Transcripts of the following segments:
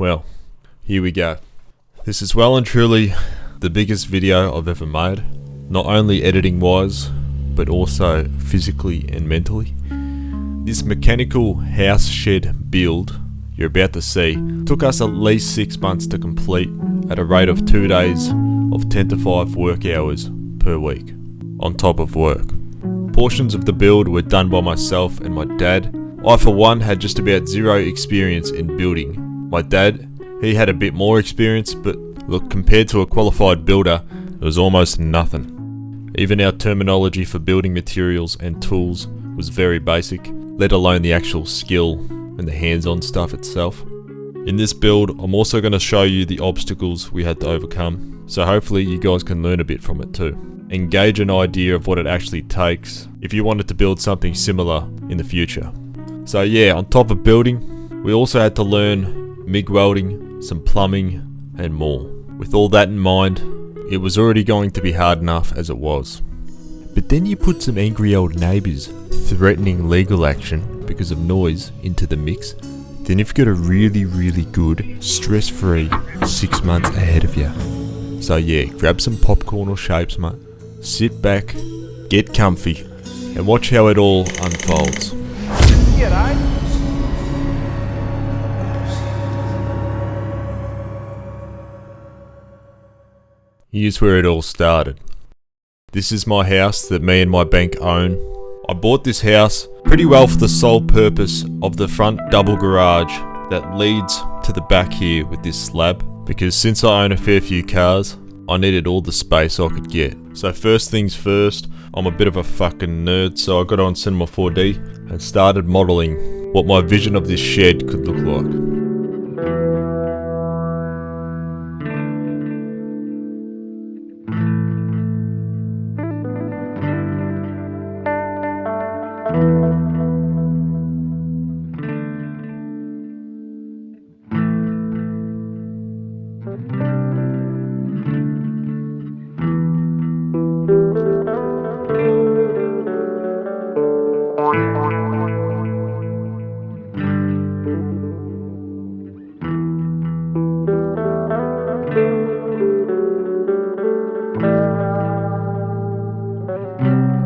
Well, here we go. This is well and truly the biggest video I've ever made. Not only editing wise, but also physically and mentally. This mechanical house shed build you're about to see took us at least 6 months to complete at a rate of 2 days of 10 to 5 work hours per week, on top of work. Portions of the build were done by myself and my dad. I for one had just about zero experience in building. My dad, he had a bit more experience, but look, compared to a qualified builder, it was almost nothing. Even our terminology for building materials and tools was very basic, let alone the actual skill and the hands-on stuff itself. In this build, I'm also going to show you the obstacles we had to overcome, so hopefully you guys can learn a bit from it too. And gauge an idea of what it actually takes if you wanted to build something similar in the future. So yeah, on top of building, we also had to learn MIG welding, some plumbing, and more. With all that in mind, it was already going to be hard enough as it was. But then you put some angry old neighbours threatening legal action because of noise into the mix, then you've got a really good, stress-free 6 months ahead of you. So yeah, grab some popcorn or shapes, mate. Sit back, get comfy, and watch how it all unfolds. Here's where it all started. This is my house that me and my bank own. I bought this house pretty well for the sole purpose of the front double garage that leads to the back here with this slab, because since I own a fair few cars, I needed all the space I could get. So first things first, I'm a bit of a fucking nerd, so I got on Cinema 4D and started modelling what my vision of this shed could look like.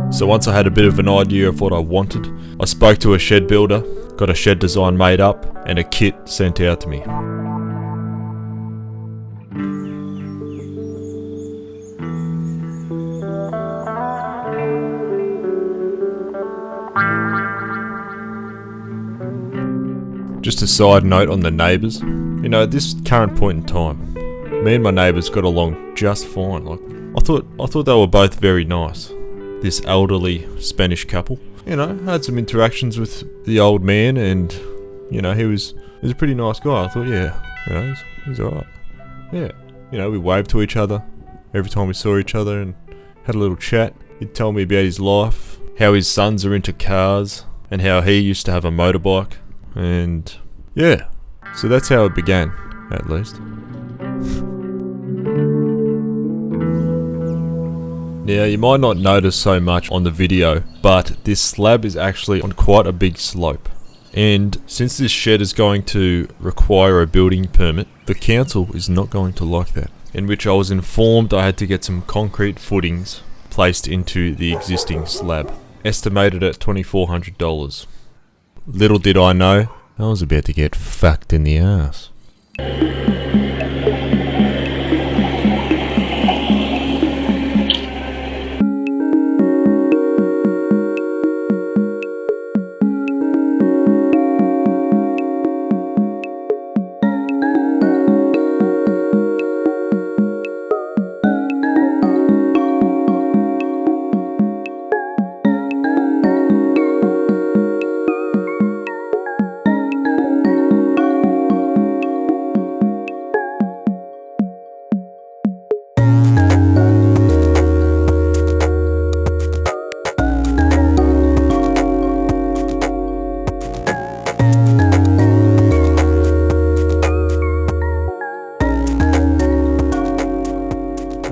So once I had a bit of an idea of what I wanted, I spoke to a shed builder, got a shed design made up, and a kit sent out to me. Just a side note on the neighbours, you know, at this current point in time, me and my neighbours got along just fine. Like, I thought they were both very nice. This elderly Spanish couple, you know, had some interactions with the old man, and you know, he was a pretty nice guy. I thought, yeah, you know, he's alright. Yeah, you know, we waved to each other every time we saw each other and had a little chat. He'd tell me about his life, how his sons are into cars, and how he used to have a motorbike. And yeah, so that's how it began, at least. Now, you might not notice so much on the video, but this slab is actually on quite a big slope. And since this shed is going to require a building permit, the council is not going to like that. In which I was informed I had to get some concrete footings placed into the existing slab, estimated at $2,400. Little did I know, I was about to get fucked in the ass.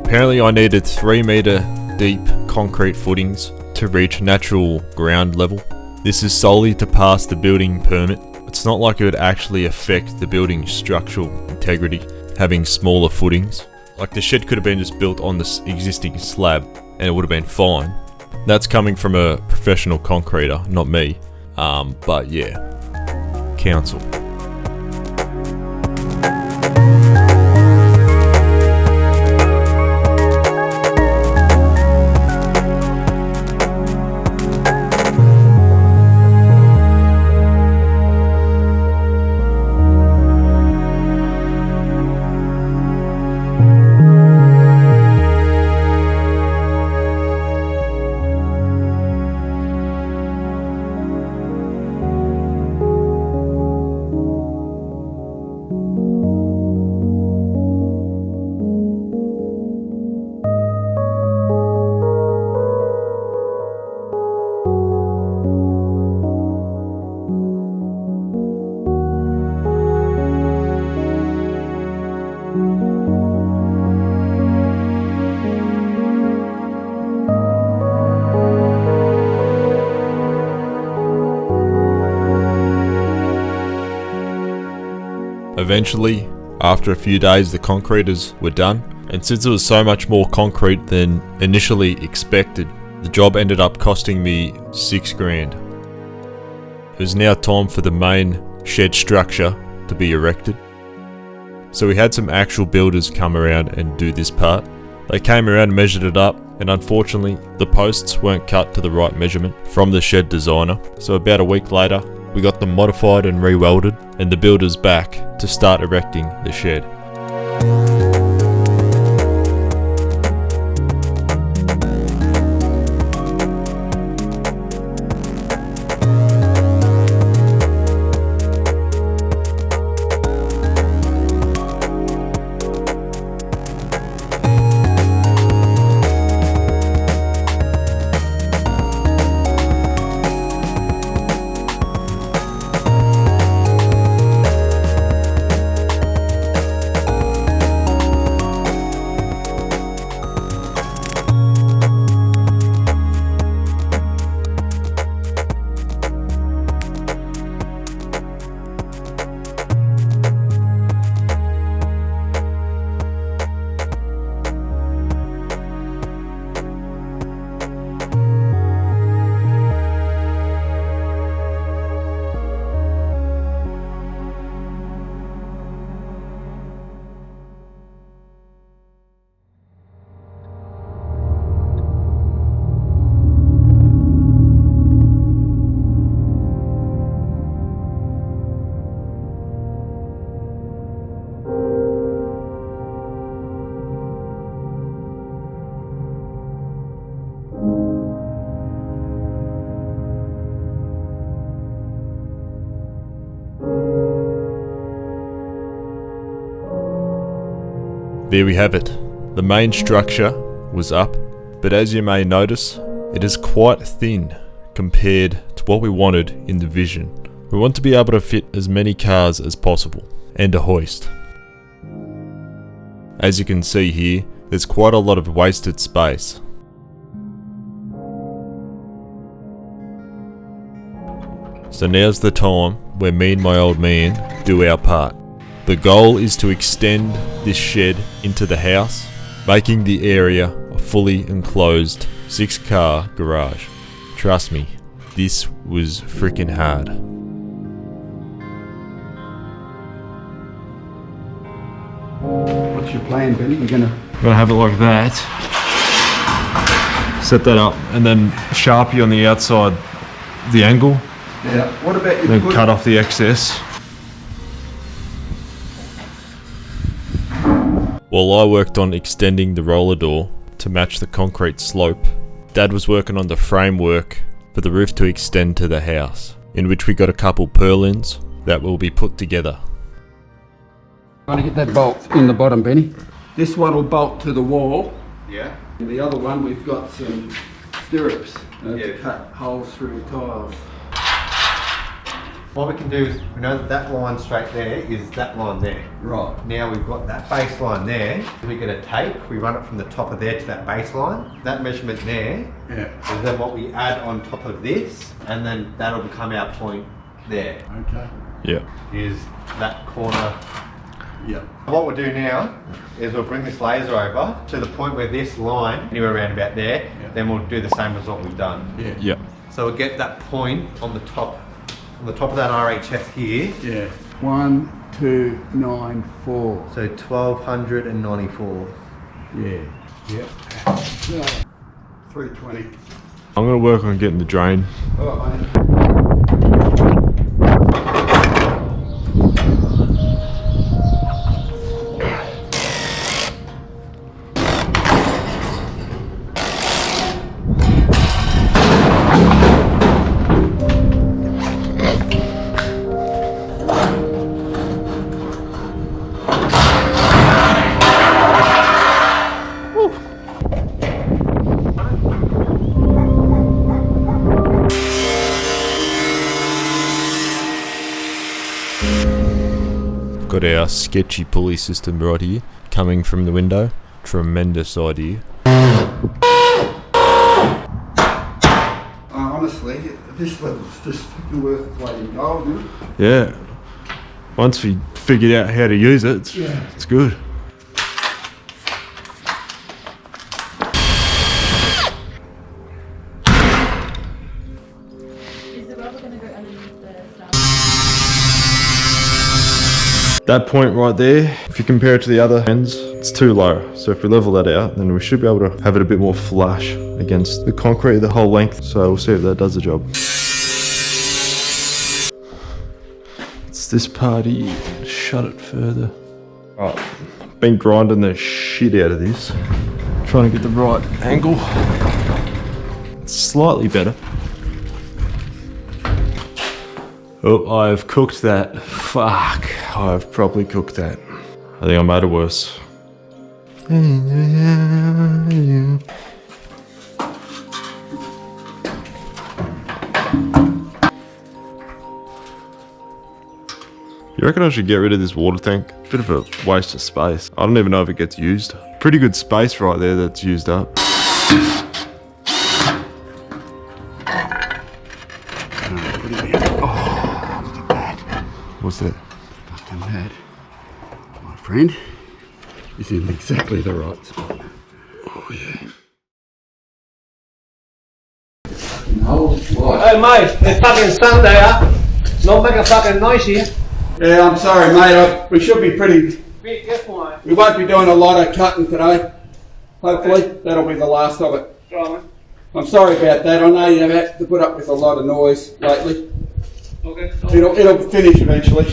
Apparently I needed 3 meter deep concrete footings to reach natural ground level. This is solely to pass the building permit. it's not like it would actually affect the building's structural integrity, having smaller footings. Like the shed could have been just built on this existing slab and it would have been fine. That's coming from a professional concreter, not me. But yeah, council. Eventually, after a few days, the concreters were done, and since it was so much more concrete than initially expected, the job ended up costing me $6 grand. It was now time for the main shed structure to be erected. So we had some actual builders come around and do this part. They came around and measured it up, and unfortunately the posts weren't cut to the right measurement from the shed designer. So about a week later, we got them modified and re-welded, and the builders back to start erecting the shed. There we have it. The main structure was up, but as you may notice, it is quite thin compared to what we wanted in the vision. We want to be able to fit as many cars as possible, and a hoist. As you can see here, there's quite a lot of wasted space. So now's the time where me and my old man do our part. The goal is to extend this shed into the house, making the area a fully enclosed 6-car garage. Trust me, this was freaking hard. What's your plan, Benny? You're gonna have it like that. Set that up, and then Sharpie on the outside, the angle. Yeah. What about you? Then cut off the excess. While I worked on extending the roller door to match the concrete slope, Dad was working on the framework for the roof to extend to the house, in which we got a couple purlins that will be put together. Trying to get that bolt in the bottom, Benny. This one will bolt to the wall. Yeah. And the other one, we've got some stirrups to cut holes through the tiles. What we can do is, we know that that line straight there is that line there. Right. Now we've got that baseline there. We get a tape, we run it from the top of there to that baseline. That measurement there is then what we add on top of this, and then that'll become our point there. Okay. Yeah. is that corner. Yeah. What we'll do now is we'll bring this laser over to the point where this line, anywhere around about there, then we'll do the same as what we've done. Yeah. Yeah. So we'll get that point on the top of that RHS here. Yeah. 1294. So 1294. Yeah. Yep. 320. I'm gonna work on getting the drain. Oh, mate. Got our sketchy pulley system right here, coming from the window. Tremendous idea. Honestly, this level's just fucking worth its weight in gold, isn't it? Yeah. Once we figured out how to use it, it's good. Is the rubber going to go underneath the stuff? That point right there, if you compare it to the other ends, it's too low. So if we level that out, then we should be able to have it a bit more flush against the concrete the whole length. So we'll see if that does the job. It's this part here. Shut it further. Right, been grinding the shit out of this. Trying to get the right angle. It's slightly better. Oh, I've cooked that. Fuck, I've probably cooked that. I think I made it worse. You reckon I should get rid of this water tank? Bit of a waste of space. I don't even know if it gets used. Pretty good space right there that's used up. What's that? Fucking that, my friend, is in exactly the right spot. Oh yeah. No, what? Hey mate, it's fucking Sunday, huh? Not make a fucking noise here. Yeah, I'm sorry, mate. We should be pretty. Be careful, mate. We won't be doing a lot of cutting today. Hopefully, that'll be the last of it. Right, mate. I'm sorry about that. I know you've had to put up with a lot of noise lately. Okay. It'll finish eventually.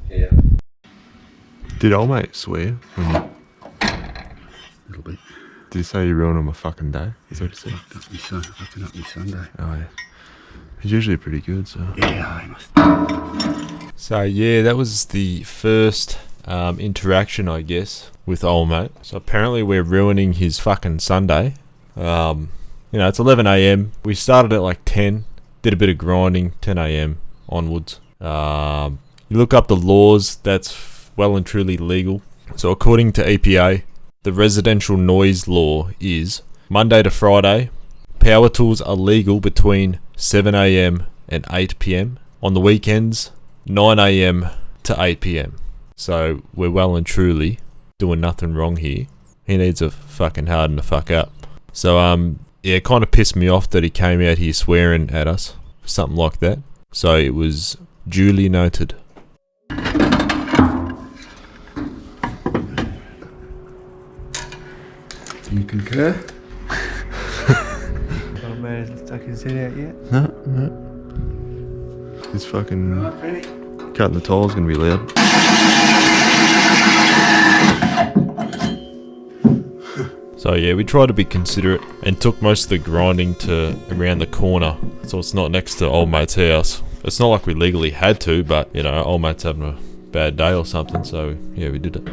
Yeah. Did old mate swear? A little bit. Did he say you ruined my fucking day? Is that what he said? Fucking up me Sunday. Oh yeah. He's usually pretty good, so. Yeah, I must. So yeah, that was the first interaction, I guess, with old mate. So apparently we're ruining his fucking Sunday. You know, it's 11 AM. We started at like 10, did a bit of grinding, 10 AM onwards. You look up the laws, that's well and truly legal. So according to EPA, the residential noise law is Monday to Friday, power tools are legal between 7 AM and 8 PM. On the weekends, 9 AM to 8 PM. So we're well and truly doing nothing wrong here. He needs a fucking harden the fuck up. So yeah, it kind of pissed me off that he came out here swearing at us, something like that. So it was duly noted. You concur? Oh man, has stuck his head out yet? No. This fucking cutting the tile's gonna be loud. So yeah, we tried to be considerate and took most of the grinding to around the corner, so it's not next to old mate's house. It's not like we legally had to, but you know, old mate's having a bad day or something, so yeah, we did it.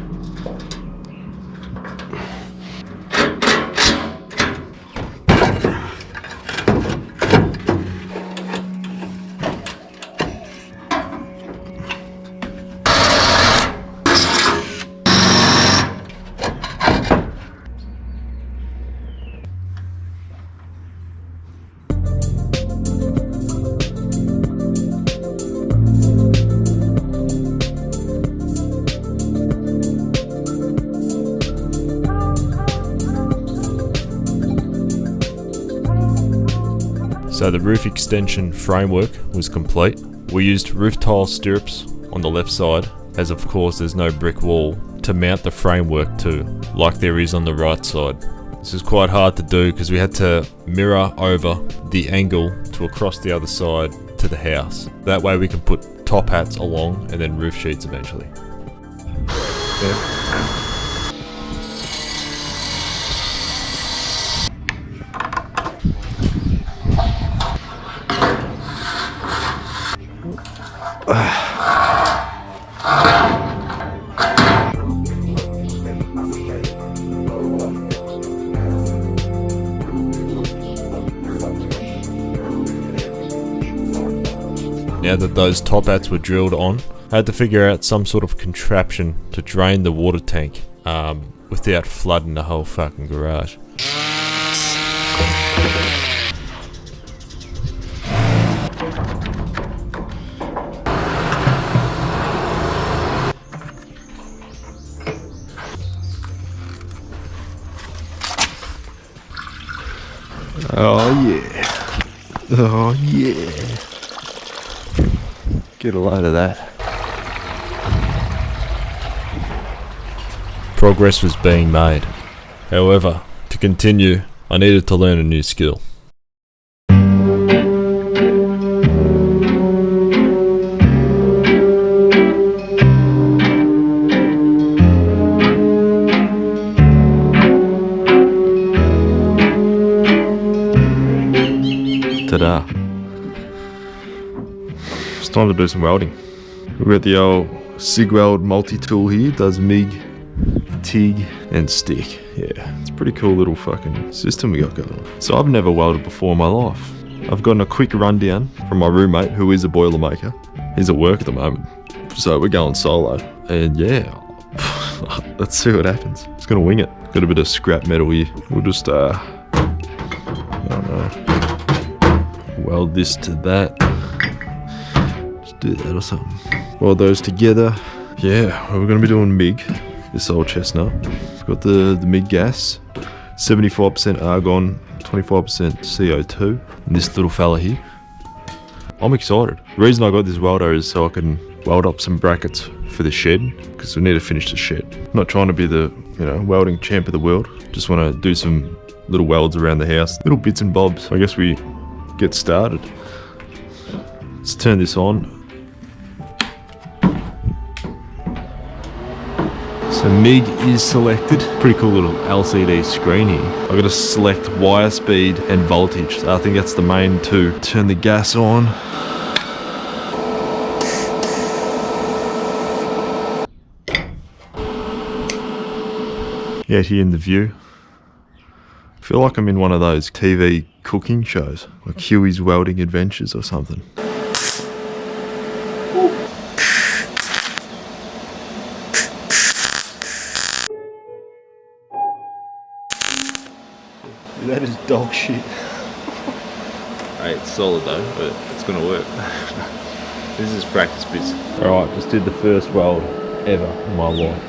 So the roof extension framework was complete. We used roof tile stirrups on the left side, as of course there's no brick wall to mount the framework to, like there is on the right side. This is quite hard to do because we had to mirror over the angle to across the other side to the house. That way we can put top hats along and then roof sheets eventually. Now that those top hats were drilled on, I had to figure out some sort of contraption to drain the water tank without flooding the whole fucking garage. Oh yeah. Oh yeah. Get a load of that. Progress was being made. However, to continue, I needed to learn a new skill. Ta-da. It's time to do some welding. We've got the old SIG weld multi-tool here, does MIG, TIG and stick. Yeah, it's a pretty cool little fucking system we got going on. So I've never welded before in my life. I've gotten a quick rundown from my roommate who is a boilermaker. He's at work at the moment, so we're going solo. And yeah, let's see what happens. Just gonna wing it. Got a bit of scrap metal here. We'll just I don't know, weld this to that. Do that or something. Weld those together. Yeah, we're gonna be doing MIG. This old chestnut. We've got the MIG gas, 75% argon, 25% CO2. And this little fella here. I'm excited. The reason I got this welder is so I can weld up some brackets for the shed, because we need to finish the shed. I'm not trying to be the welding champ of the world. Just want to do some little welds around the house, little bits and bobs. I guess we get started. Let's turn this on. So MIG is selected. Pretty cool little LCD screen here. I've got to select wire speed and voltage. So I think that's the main two. Turn the gas on. Out here in the view. I feel like I'm in one of those TV cooking shows, like Huey's Welding Adventures or something. That is dog shit. Hey, it's solid though, but it's gonna work. This is practice bits. Alright, just did the first weld ever in my life.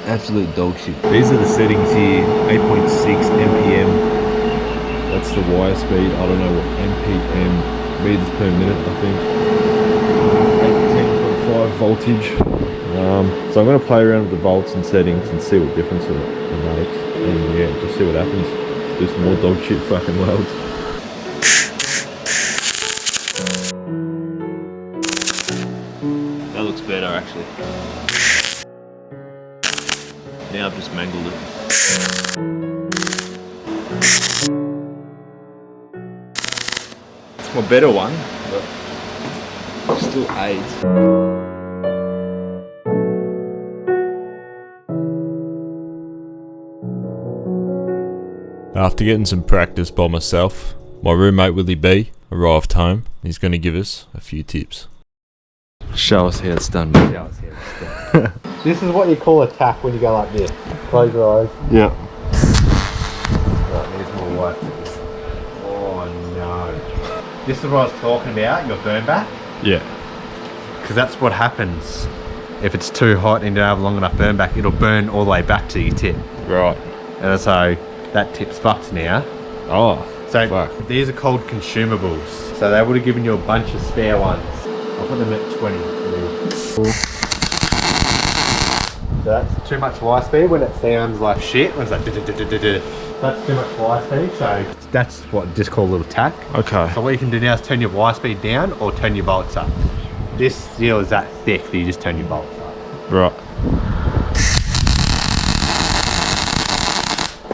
Absolute dog shit. These are the settings here, 8.6 MPM. That's the wire speed, I don't know what MPM, meters per minute I think. 10.5 voltage. So I'm going to play around with the volts and settings and see what difference it makes. And yeah, just see what happens. Let's do some more dog shit fucking welds. That looks better actually. Now I've just mangled it. It's my better one, but still AIDS. After getting some practice by myself, my roommate Willie B arrived home. He's going to give us a few tips. Show us how it's done, mate. Show us how it's done. This is what you call a tack when you go like this. Close your eyes. Yeah. Right, there's more white. Oh no. This is what I was talking about, your burn back. Yeah. Because that's what happens. If it's too hot and you don't have long enough burn back, it'll burn all the way back to your tip. Right. And so that tip's fucked now. Oh. So Fuck. these are called consumables. So they would have given you a bunch of spare ones. I'll put them at 20. So that's too much Y speed when it sounds like shit. When it's like that's too much Y speed. So that's what just called a little tack. Okay. So what you can do now is turn your Y speed down or turn your bolts up. This steel is that thick that you just turn your bolts up. Right.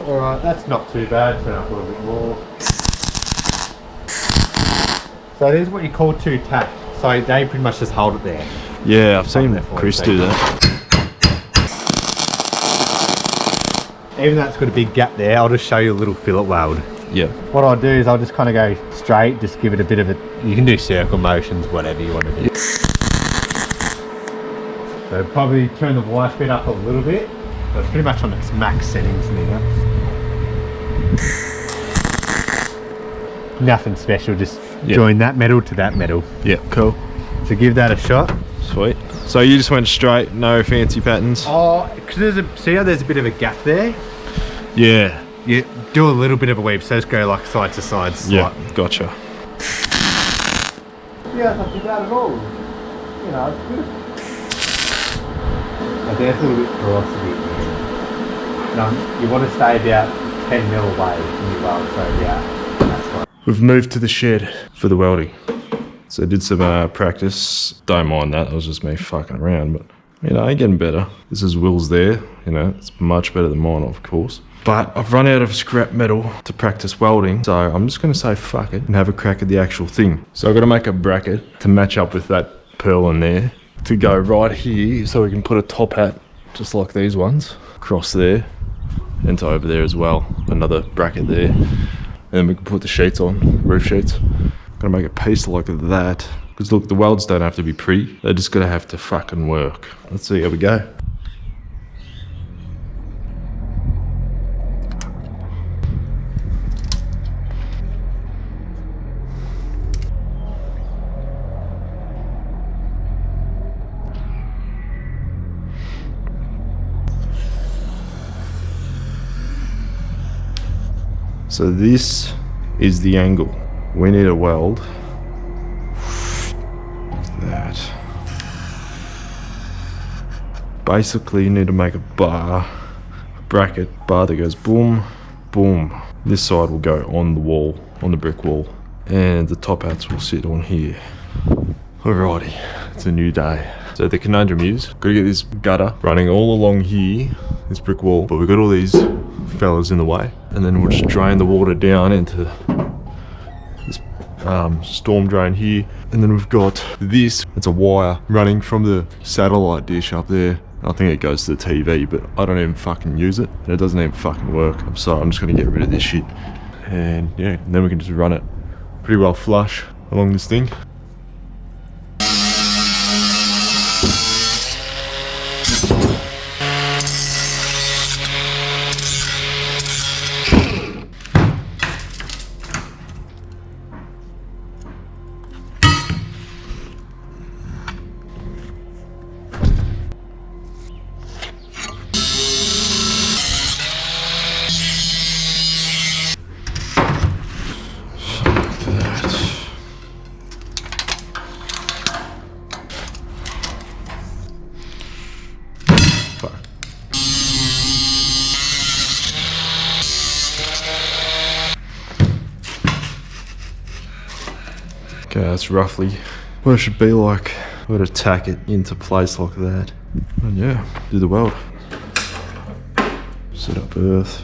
Alright, that's not too bad. Turn up a little bit more. So these are what you call two tacks. So they pretty much just hold it there. Yeah, I've seen Chris do that. Even though it's got a big gap there, I'll just show you a little fillet weld. Yeah. What I'll do is I'll just kind of go straight, just give it a bit of a, you can do circle motions, whatever you want to do. So probably turn the Y speed up a little bit. So it's pretty much on its max settings now. Nothing special, just join that metal to that metal. Yeah, cool. So give that a shot. Sweet. So you just went straight, no fancy patterns? Oh, because see how there's a bit of a gap there? Yeah. You do a little bit of a weave, so just go like side to side. Yeah, gotcha. Yeah, it's not too bad at all. You know, it's good. I think it's a little bit porosity. No, you want to stay about 10 mil away from your weld, so yeah, that's fine. We've moved to the shed for the welding. So I did some practice. Don't mind that, it was just me fucking around, but you know, I'm getting better. This is Will's there, you know, it's much better than mine, of course. But I've run out of scrap metal to practice welding, so I'm just gonna say fuck it and have a crack at the actual thing. So I've got to make a bracket to match up with that pearl in there to go right here, so we can put a top hat just like these ones across there and to over there as well. Another bracket there, and then we can put the sheets on, roof sheets. Gotta make a piece like that, because look, the welds don't have to be pretty, they're just gonna have to fucking work. Let's see how we go. So this is the angle. We need a weld that. Basically you need to make a bar, a bracket, bar that goes boom, boom. This side will go on the wall, on the brick wall, and the top hats will sit on here. Alrighty, it's a new day. So the conundrum is, gotta get this gutter running all along here, this brick wall, but we've got all these fellas in the way, and then we'll just drain the water down into this storm drain here, and then we've got this, it's a wire running from the satellite dish up there. I think it goes to the TV, but I don't even fucking use it, and it doesn't even fucking work. I'm sorry, I'm just gonna get rid of this shit, and yeah, and then we can just run it pretty well flush along this thing. Okay, that's roughly what it should be like. We're gonna tack it into place like that. And yeah, do the weld. Set up earth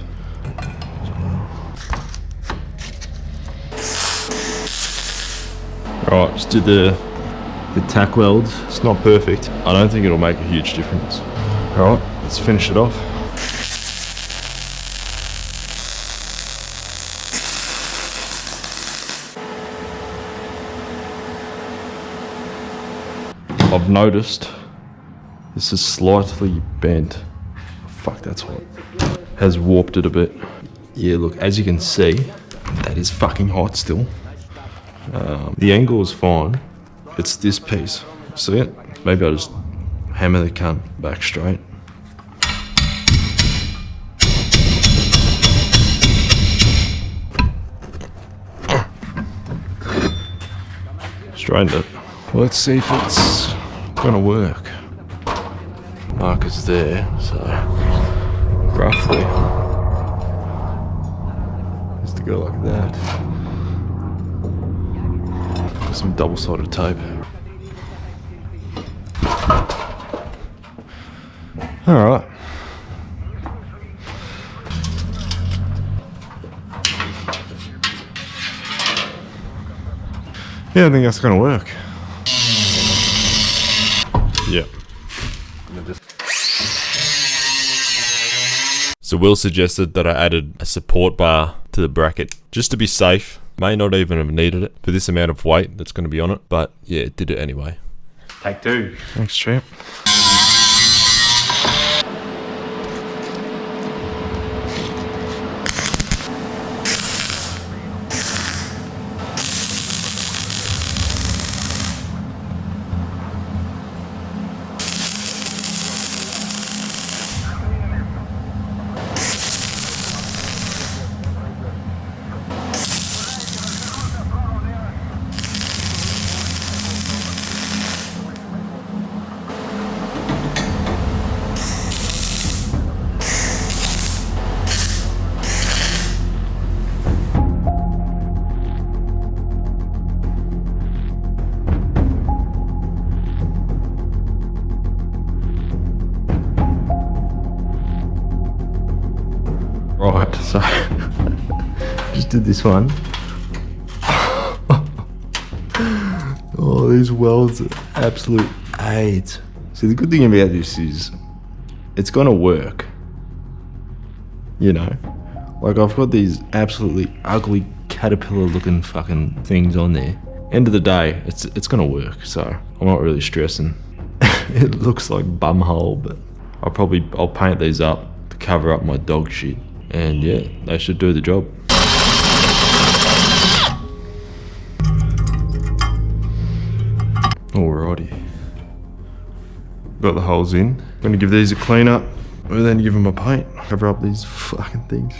as well. Right, just did the tack welds. It's not perfect. I don't think it'll make a huge difference. Alright, let's finish it off. I've noticed this is slightly bent. Fuck, that's hot. Has warped it a bit. Yeah, look, as you can see, that is fucking hot still. The angle is fine. It's this piece. See it? Maybe I'll just hammer the cunt back straight. straightened it. Let's see if it's gonna work. Marker's there, so roughly just to go like that. Some double-sided tape. Alright. Yeah, I think that's gonna work. Yeah. So Will suggested that I added a support bar to the bracket just to be safe. May not even have needed it for this amount of weight that's going to be on it, but yeah, it did it anyway. Take two. Thanks, champ. Right, so just did this one. Oh, these welds are absolute AIDS. See, the good thing about this is it's gonna work. You know, like I've got these absolutely ugly caterpillar looking fucking things on there. End of the day, it's gonna work, so I'm not really stressing. It looks like bumhole, but I'll paint these up to cover up my dog shit. And yeah, they should do the job. Alrighty. Got the holes in. Gonna give these a clean up, and then give them a paint. Cover up these fucking things.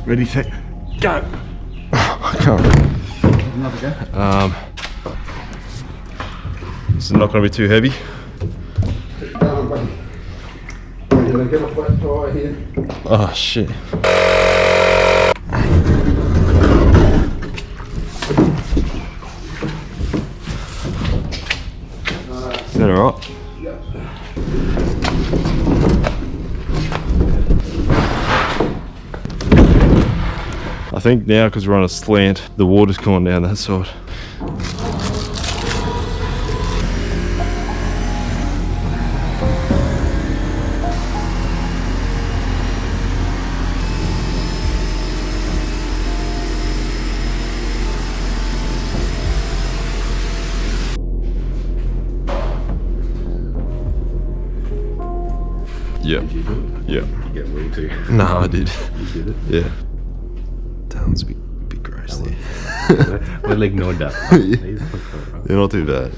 Ready, set, go! I can't remember. Another go. This is not going to be too heavy. You're gonna get a flat tire here. Oh shit. Is that alright? Yeah. I think now, because we're on a slant, the water's coming down that side. Yeah. Yeah. You get Will too. No, I did. You did it? Yeah. Darren's a bit gross there. We'll ignore that. They're not too bad.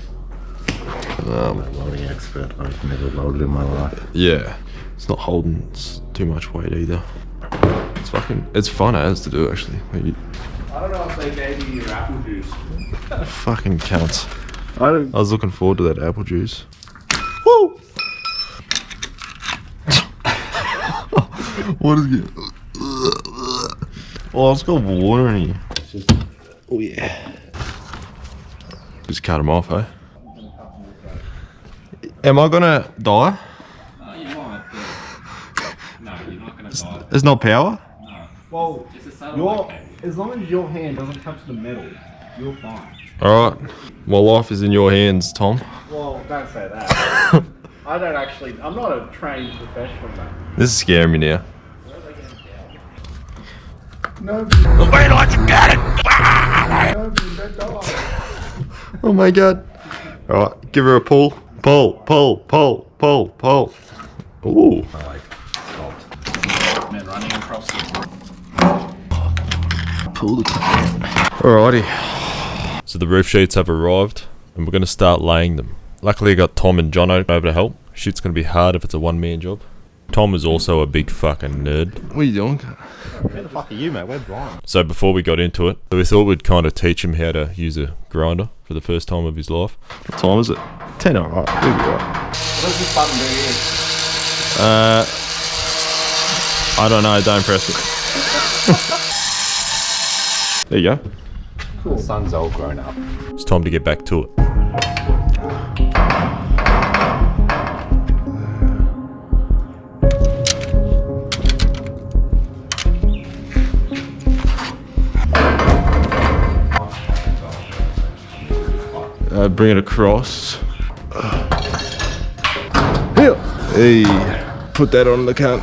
I'm a loading expert. I've never loaded in my life. Yeah. It's not holding too much weight either. It's fun as to do actually. Like, I don't know if they gave you your apple juice. fucking counts. I was looking forward to that apple juice. Woo! What is it? Oh, it's got water in here. Oh yeah. Just cut them off, eh? Am I gonna die? You might, but no, you're not going to die. There's no power? No. Well, It's a satellite cable. as long as your hand doesn't touch the metal, you're fine. Alright. My life is in your hands, Tom. Well, don't say that. I don't actually, I'm not a trained professional, man. This is scaring me now. Oh my god. Alright, give her a pull. Pull, pull, pull, pull, pull. Ooh. Man running across the Pull the Alrighty. So the roof sheets have arrived and we're going to start laying them. Luckily I got Tom and Jono over to help. Shit's going to be hard if it's a one-man job. Tom is also a big fucking nerd. What are you doing? Where the fuck are you, mate? We're blind. So before we got into it, we thought we'd kind of teach him how to use a grinder for the first time of his life. What time is it? 10, alright. We'll be alright. What does this button do here? I don't know, don't press it. There you go. Cool. The sun's all grown up. It's time to get back to it. Bring it across. Here. Hey, put that on the count.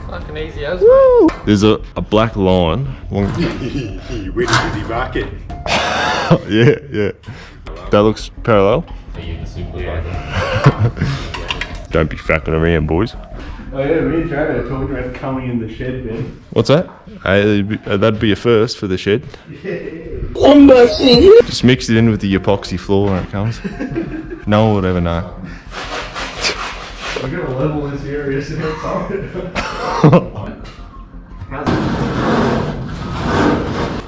Fucking easy as Woo! There's a black line. Which did he mark it? Yeah. That looks parallel. Are you the supervisor? Don't be fucking around, boys. Oh yeah, me and Jono talked about coming in the shed, Ben. What's that? That'd be a first for the shed. Just mix it in with the epoxy floor when it comes. No one would ever know. We're gonna level this area so it's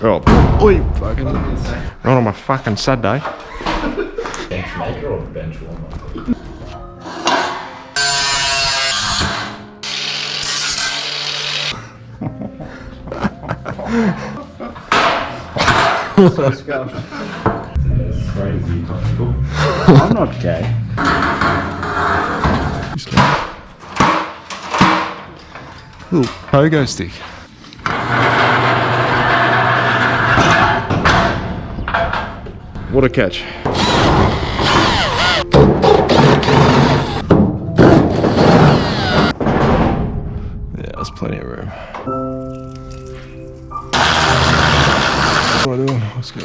Oh, oi, fucking. Not on my fucking Saturday. Bench maker or bench warmer? Let's go. That's crazy. I'm not gay. Little pogo stick. What a catch. Yeah, there's plenty of room. What am I doing? Let's go.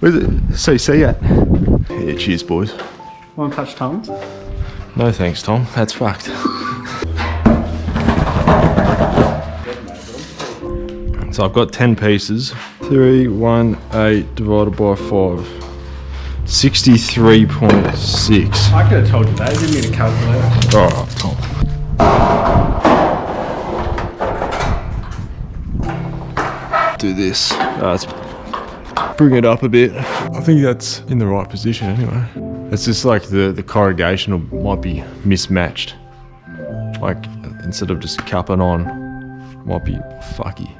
Where's it? CC at? Yeah, cheers, boys. Want to touch tongues? No thanks, Tom. That's fucked. So I've got 10 pieces. 318 divided by 5. 63.6. I could have told you that. You didn't need a calculator. Alright, Tom. Do this. Let's bring it up a bit. I think that's in the right position anyway. It's just like the corrugation might be mismatched. Like instead of just cupping on, might be fucky.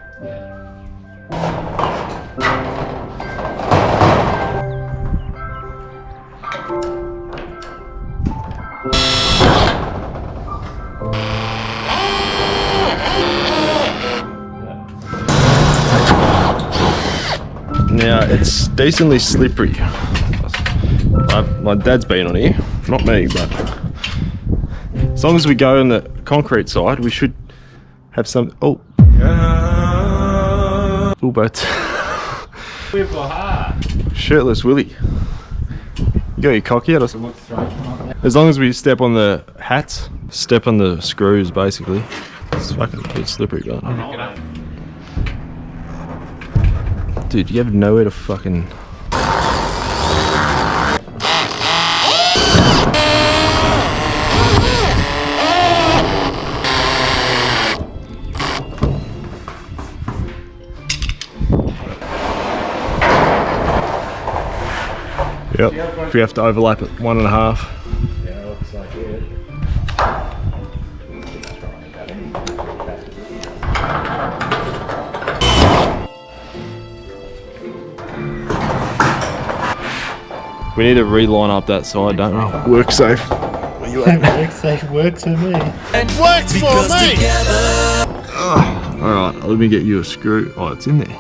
Now it's decently slippery. My dad's been on here, not me, but as long as we go on the concrete side, we should have some. Oh, but shirtless Willie. You got your cocky out or something? As long as we step on the hats, step on the screws, basically. It's fucking a bit slippery, but. Dude, you have nowhere to fucking... Yep, if we have to overlap it 1.5. Yeah, looks like it. We need to reline up that side, don't we? Work safe. Where you at? Work safe works for me. Alright, let me get you a screw. Oh, it's in there.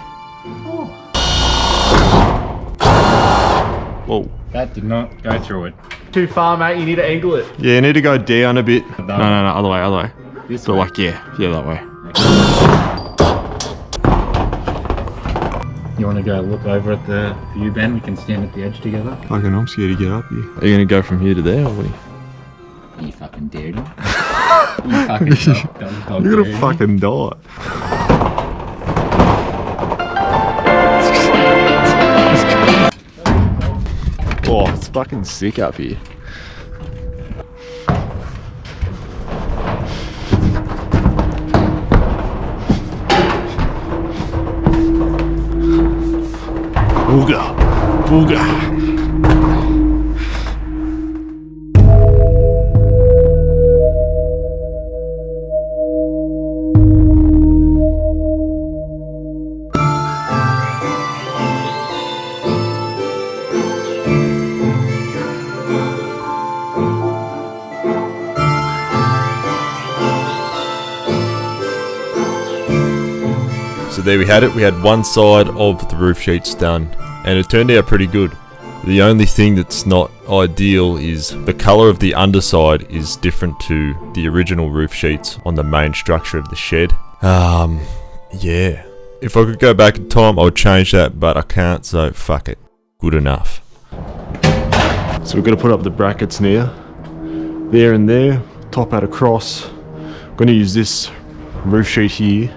Whoa. That did not go through it. Too far, mate. You need to angle it. Yeah, you need to go down a bit. No, other way. This So way. like, yeah, that way. You want to go look over at the view, Ben? We can stand at the edge together. Fucking, I'm scared to get up here. Are you gonna go from here to there, or what? You fucking dared him. You fucking dog You're dared gonna him. fucking die. Oh, it's fucking sick up here. Booga. So there we had it. We had one side of the roof sheets done, and it turned out pretty good. The only thing that's not ideal is the colour of the underside is different to the original roof sheets on the main structure of the shed. Yeah. If I could go back in time, I would change that, but I can't, so fuck it. Good enough. So we're going to put up the brackets now. There and there, top out across. I'm going to use this roof sheet here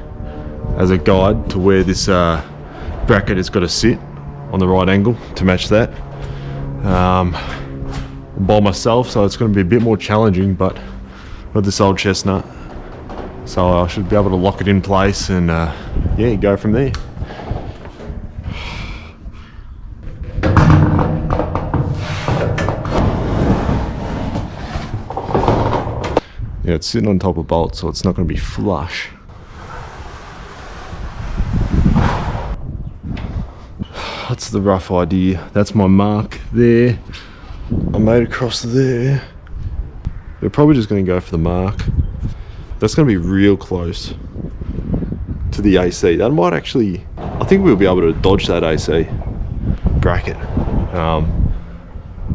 as a guide to where this bracket has got to sit on the right angle to match that. I'm by myself, so it's going to be a bit more challenging, but I've got this old chestnut, so I should be able to lock it in place and yeah, go from there. Yeah, it's sitting on top of bolts, so it's not going to be flush. That's the rough idea. That's my mark there. I made across there. We're probably just going to go for the mark. That's going to be real close to the AC. That might actually, I think we'll be able to dodge that AC bracket.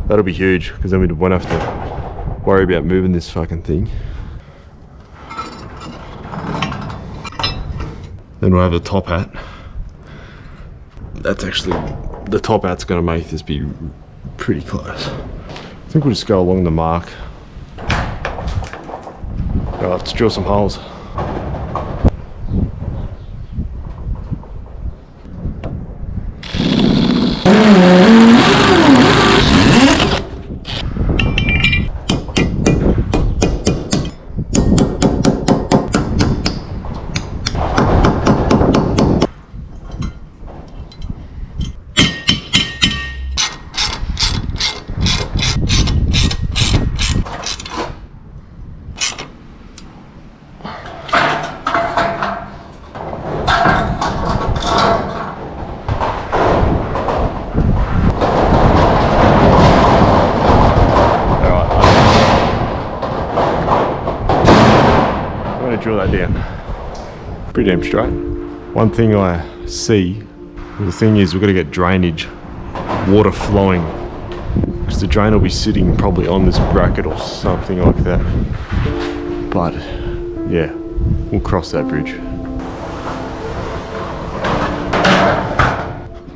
That'll be huge, because then we won't have to worry about moving this fucking thing. Then we'll have the top hat. That's actually, the top hat's going to make this be pretty close. I think we'll just go along the mark. Alright, let's drill some holes. Drill that down. Pretty damn straight. One thing I see, the thing is we've got to get drainage, water flowing, because the drain will be sitting probably on this bracket or something like that. But yeah, we'll cross that bridge.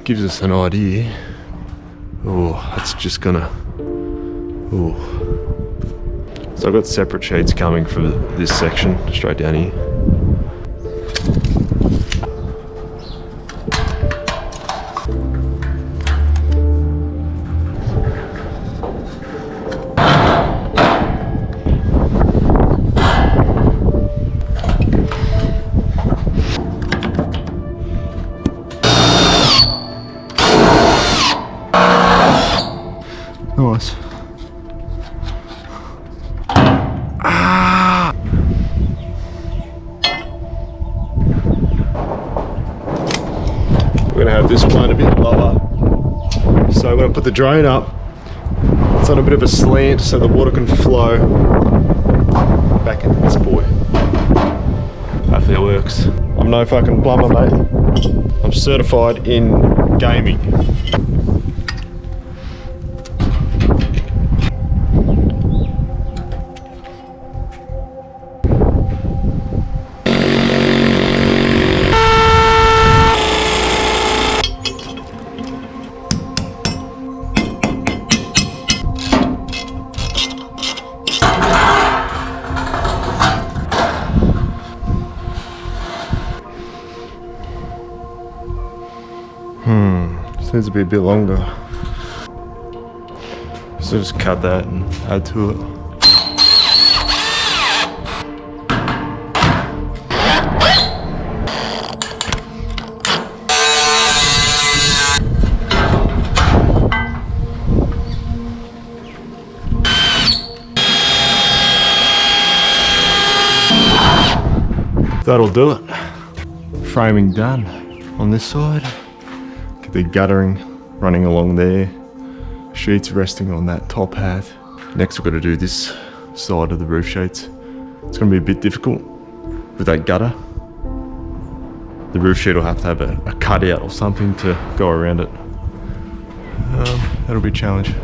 Gives us an idea. Oh, it's just gonna, oh. So I've got separate sheets coming for this section, straight down here. Nice. We're going to have this one a bit lower, so we're going to put the drain up. It's on a bit of a slant so the water can flow back into this boy. Hopefully it works. I'm no fucking plumber, mate. I'm certified in gaming. This needs to be a bit longer. So just cut that and add to it. That'll do it. Framing done on this side. Get the guttering running along there. Sheets resting on that top hat. Next we've got to do this side of the roof sheets. It's going to be a bit difficult with that gutter. The roof sheet will have to have a cutout or something to go around it. That'll be a challenge.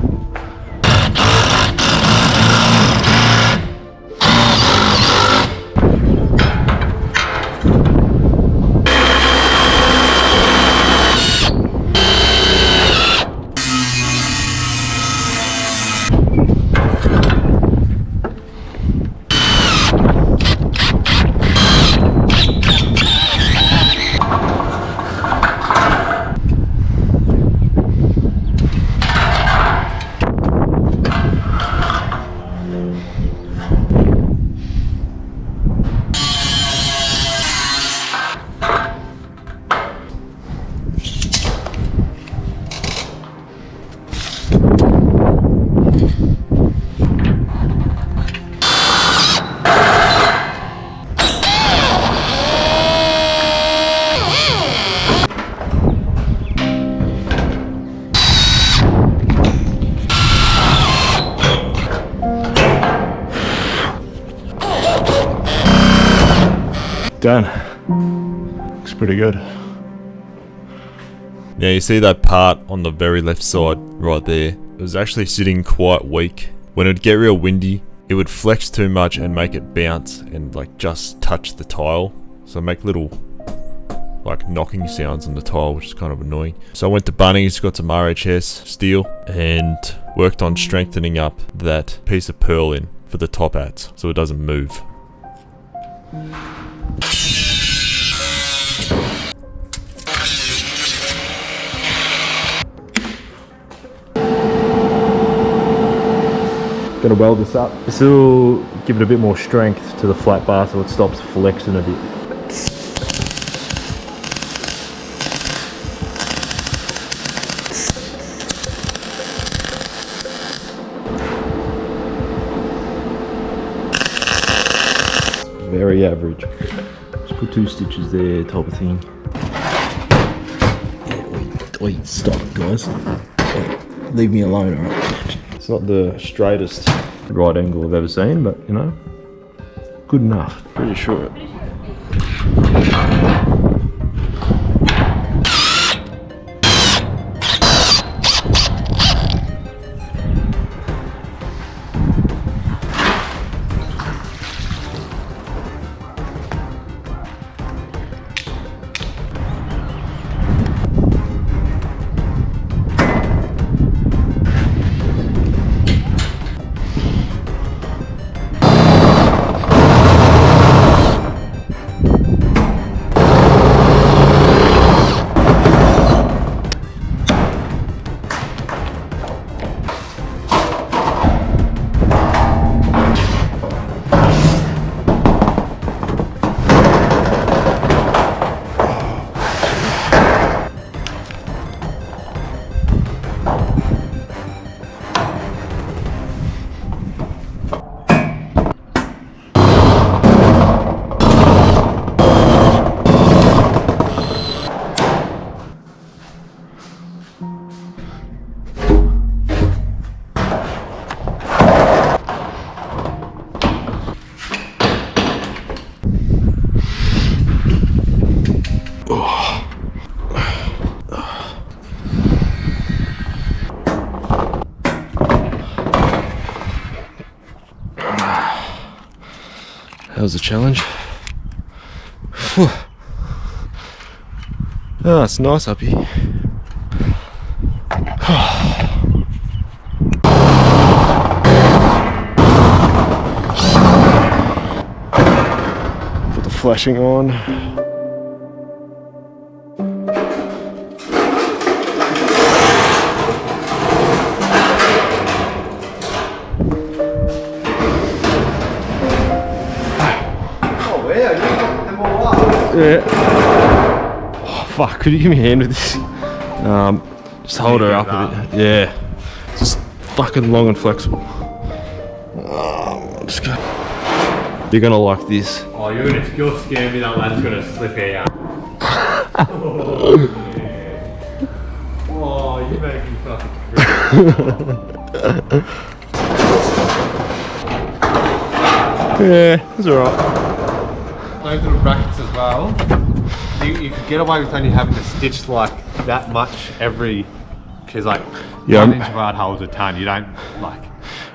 Done. Looks pretty good. Now you see that part on the very left side right there. It was actually sitting quite weak. When it would get real windy, it would flex too much and make it bounce and like just touch the tile. So make little like knocking sounds on the tile, which is kind of annoying. So I went to Bunnings, got some RHS steel and worked on strengthening up that piece of pearl in for the top hats so it doesn't move. Gonna weld this up. This will give it a bit more strength to the flat bar so it stops flexing a bit. Very average. Just put 2 stitches there, type of thing. Wait, stop guys. Wait, leave me alone, alright? It's not the straightest right angle I've ever seen, but you know, good enough. Pretty sure. That was a challenge. Whew. Oh, it's nice up here. Put the flashing on. Yeah. Oh, fuck, could you give me a hand with this? Just hold her up a bit. Yeah. Just fucking long and flexible. Just go. You're gonna like this. Oh, you're scaring me, that lad's gonna slip out. Oh, you make me fucking Yeah, it's alright. Those little brackets as well. You could get away with only having to stitch like that much every, because like 1 inch rod holds a ton. You don't like,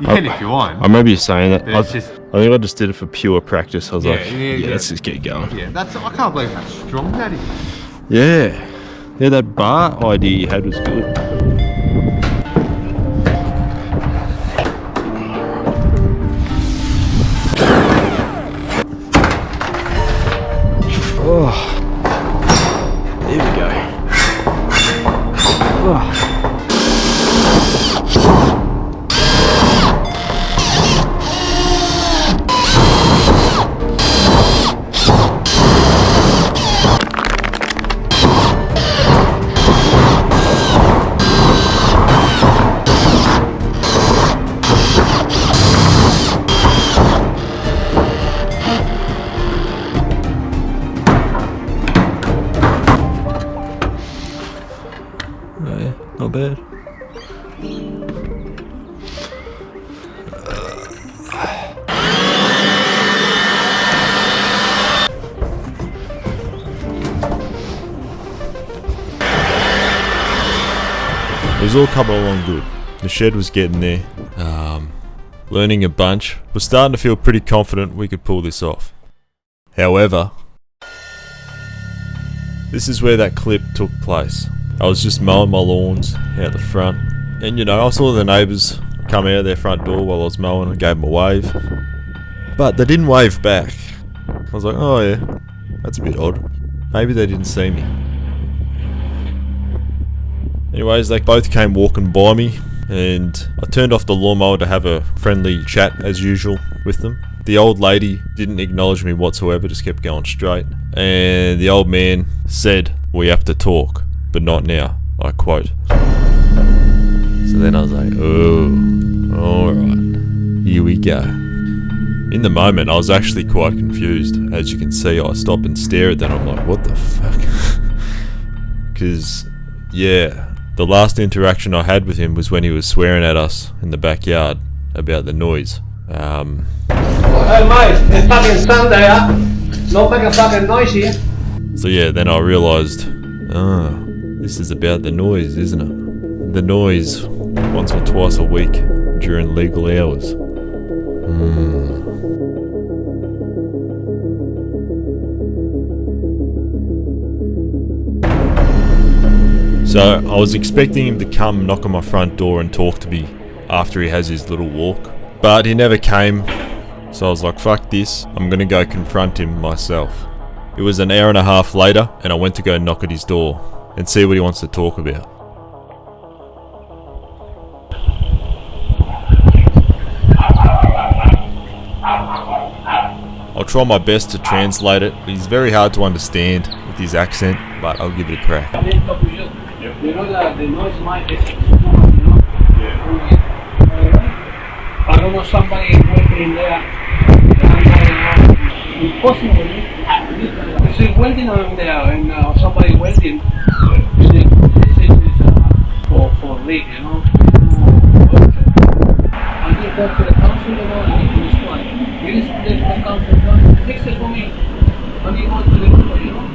you can if you want. I remember you saying that. But it's just, I think I just did it for pure practice. I was like, yeah, let's just get going. yeah, that's, I can't believe how strong that is. Yeah. Yeah, that bar idea you had was good. Oh, there we go. Oh. Not bad. It was all coming along good. The shed was getting there. Learning a bunch. Was starting to feel pretty confident we could pull this off. However, this is where that clip took place. I was just mowing my lawns out the front, and you know, I saw the neighbours come out of their front door while I was mowing and gave them a wave, but they didn't wave back. I was like, oh yeah, that's a bit odd. Maybe they didn't see me. Anyways, they both came walking by me, and I turned off the lawnmower to have a friendly chat as usual with them. The old lady didn't acknowledge me whatsoever, just kept going straight, and the old man said, "We have to talk. But not now," I quote. So then I was like, oh, alright, here we go. In the moment, I was actually quite confused. As you can see, I stop and stare at that. I'm like, what the fuck? Because, yeah, the last interaction I had with him was when he was swearing at us in the backyard about the noise. Hey mate, it's fucking Sunday, huh? Not make a fucking noise here. So yeah, then I realised, this is about the noise, isn't it? The noise once or twice a week during legal hours. So I was expecting him to come knock on my front door and talk to me after he has his little walk, but he never came. So I was like, fuck this, I'm gonna go confront him myself. It was an hour and a half later, and I went to go knock at his door and see what he wants to talk about. I'll try my best to translate it. He's very hard to understand with his accent, but I'll give it a crack. You know that the noise might be, I don't know, somebody working in there. Impossible. You see welding on there and somebody welding. This is for leak, you know. And you go to the council, you know, and you just like, you just let the council fix it for me. And you go to the people, you know.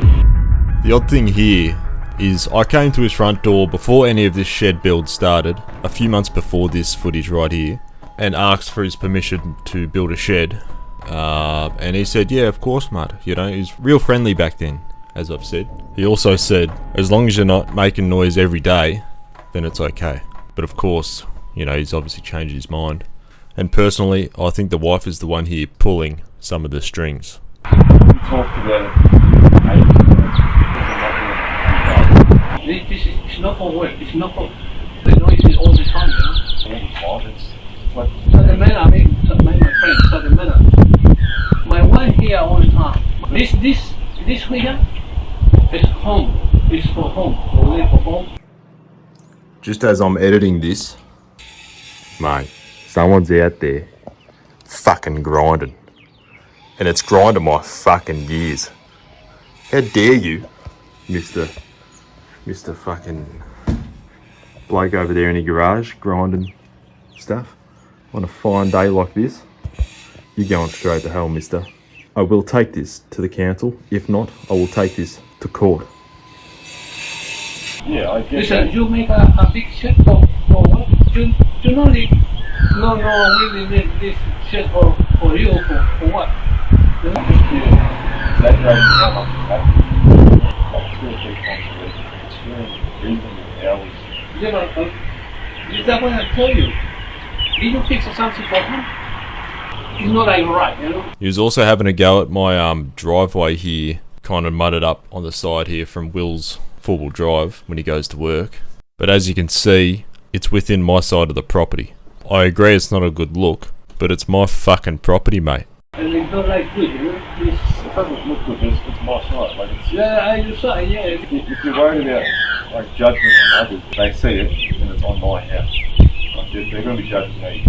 The odd thing here is I came to his front door before any of this shed build started, a few months before this footage right here, and asked for his permission to build a shed. And he said, yeah, of course, mate. You know, he was real friendly back then, as I've said. He also said, as long as you're not making noise every day, then it's okay. But of course, you know, he's obviously changed his mind. And personally, I think the wife is the one here pulling some of the strings. We talked about this is not for work, it's not for the noise is all the time, you know. But doesn't matter, I mean, my friend, doesn't matter. My wife here all the time. This this weekend is home. It's for home. Only for home. Just as I'm editing this, mate, someone's out there fucking grinding. And it's grinding my fucking gears. How dare you, Mr. fucking bloke over there in the garage grinding stuff on a fine day like this? You're going straight to hell, mister. I will take this to the council. If not, I will take this to court. Yeah, I guess. Listen, you make a big shed for what? You not need, no, really make this shed for you, for what? You know? Yeah, exaggerating how much you have. Like 2 or 3 times a week. It's doing reasonable hours. Yeah, but is that what I tell you? Did you fix something for him? It's not like right, you know? He was also having a go at my driveway here, kind of mudded up on the side here from Will's four-wheel drive when he goes to work. But as you can see, it's within my side of the property. I agree it's not a good look, but it's my fucking property, mate. And it's not like good, you know? It doesn't look good, it's my side. Like it's, Yeah, I just saw it, yeah. if you're worried about like judgment on others, they see it and it's on my house. Like they're going to be judging me.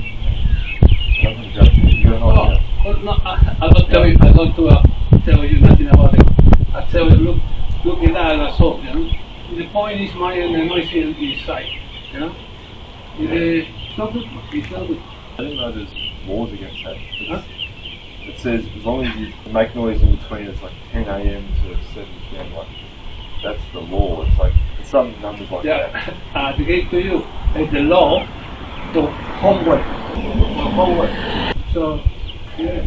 They're not going to judge me. You're not here. Oh, no, I don't tell you, I don't tell you nothing about it. I tell you, look at that as a soap, you know? The point is mine and the noise inside, you know? It's not good, it's not good. I didn't know there's laws against that. Huh? It says as long as you make noise in between, it's like 10 a.m. to 7 p.m. Like that's the law. It's like it's some numbers like that. Yeah, to get to you, it's the law to homework. So, yeah,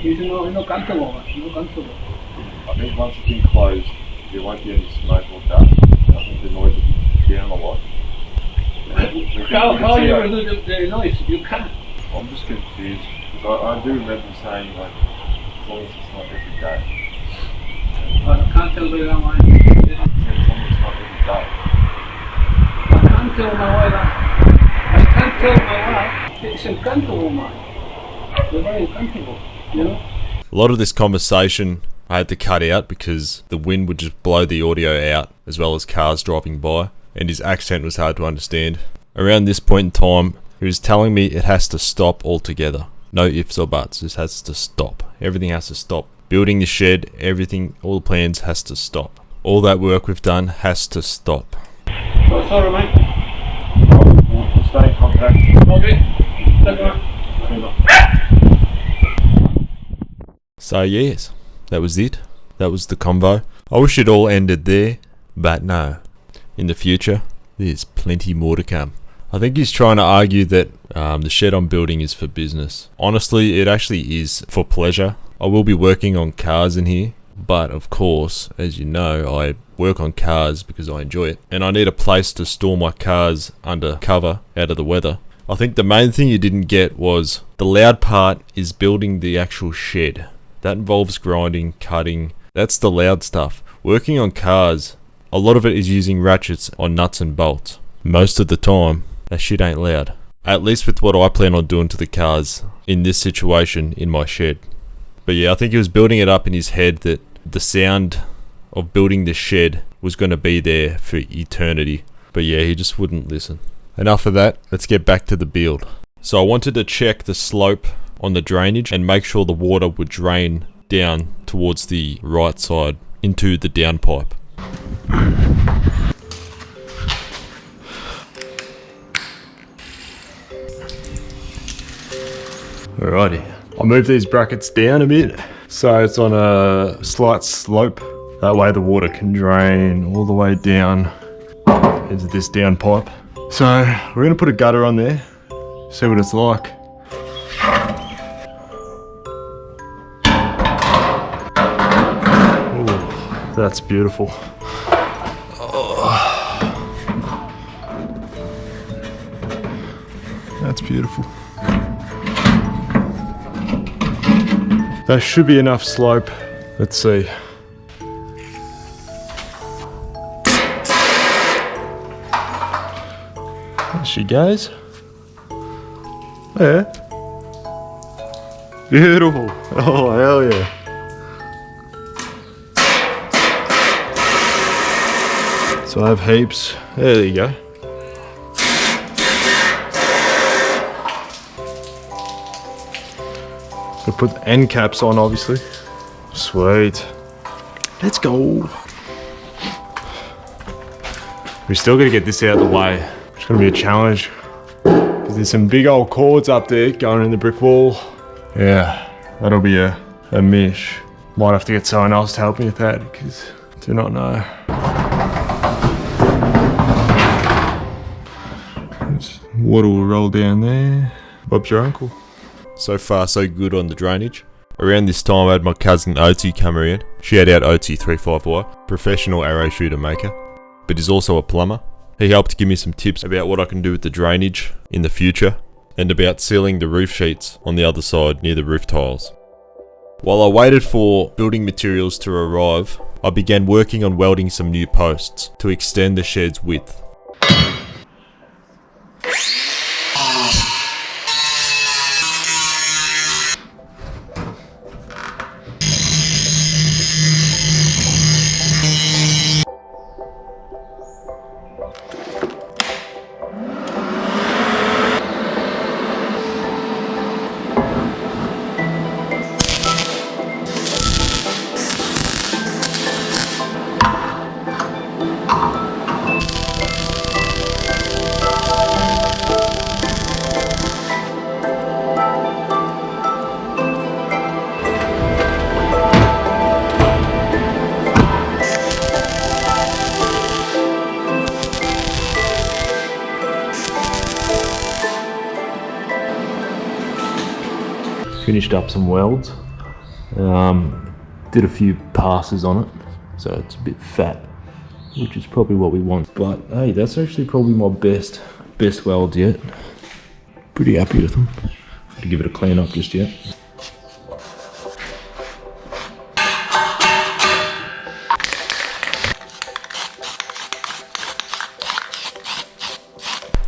it's not comfortable. It's not comfortable. I think once it's been closed, there won't be any smoke or dust. I think the noise will be down a lot. How you will do the noise? You can't. I'm just confused because I do remember saying like as long as it's not every day. I can't tell you that one. As long as it's not every day. I can't tell my wife that. I can't tell my wife. It's uncomfortable, man. It's very uncomfortable, you know? A lot of this conversation I had to cut out because the wind would just blow the audio out, as well as cars driving by, and his accent was hard to understand. Around this point in time, he was telling me it has to stop altogether. No ifs or buts, this has to stop. Everything has to stop. Building the shed, everything, all the plans has to stop. All that work we've done has to stop. Oh, sorry, mate. We'll stay in contact. Okay. So yes, that was it. That was the convo. I wish it all ended there, but no. In the future, there's plenty more to come. I think he's trying to argue that the shed I'm building is for business. Honestly, it actually is for pleasure. I will be working on cars in here, but of course, as you know, I work on cars because I enjoy it. And I need a place to store my cars under cover, out of the weather. I think the main thing you didn't get was the loud part is building the actual shed. That involves grinding, cutting. That's the loud stuff. Working on cars, a lot of it is using ratchets on nuts and bolts. Most of the time, that shit ain't loud. At least with what I plan on doing to the cars in this situation in my shed. But yeah, I think he was building it up in his head that the sound of building the shed was going to be there for eternity. But yeah, he just wouldn't listen. Enough of that, let's get back to the build. So I wanted to check the slope on the drainage and make sure the water would drain down towards the right side into the downpipe. Alrighty, I'll move these brackets down a bit so it's on a slight slope. That way the water can drain all the way down into this downpipe. So we're going to put a gutter on there, see what it's like. Ooh, that's beautiful. Oh, that's beautiful. That should be enough slope. Let's see. There she goes. Yeah. Beautiful. Oh, hell yeah. So I have heaps. There you go. Gotta put the end caps on, obviously. Sweet. Let's go. We still gotta get this out of the way. It's gonna be a challenge. Because there's some big old cords up there going in the brick wall. Yeah, that'll be a mish. Might have to get someone else to help me with that because I do not know. Water will roll down there. Bob's your uncle. So far so good on the drainage. Around this time I had my cousin Oti come in. Shout out Oti354, professional arrow shooter maker, but is also a plumber. He helped give me some tips about what I can do with the drainage in the future, and about sealing the roof sheets on the other side near the roof tiles. While I waited for building materials to arrive, I began working on welding some new posts to extend the shed's width. Finished up some welds. Did a few passes on it, so it's a bit fat, which is probably what we want. But hey, that's actually probably my best welds yet. Pretty happy with them. Have to give it a clean up just yet.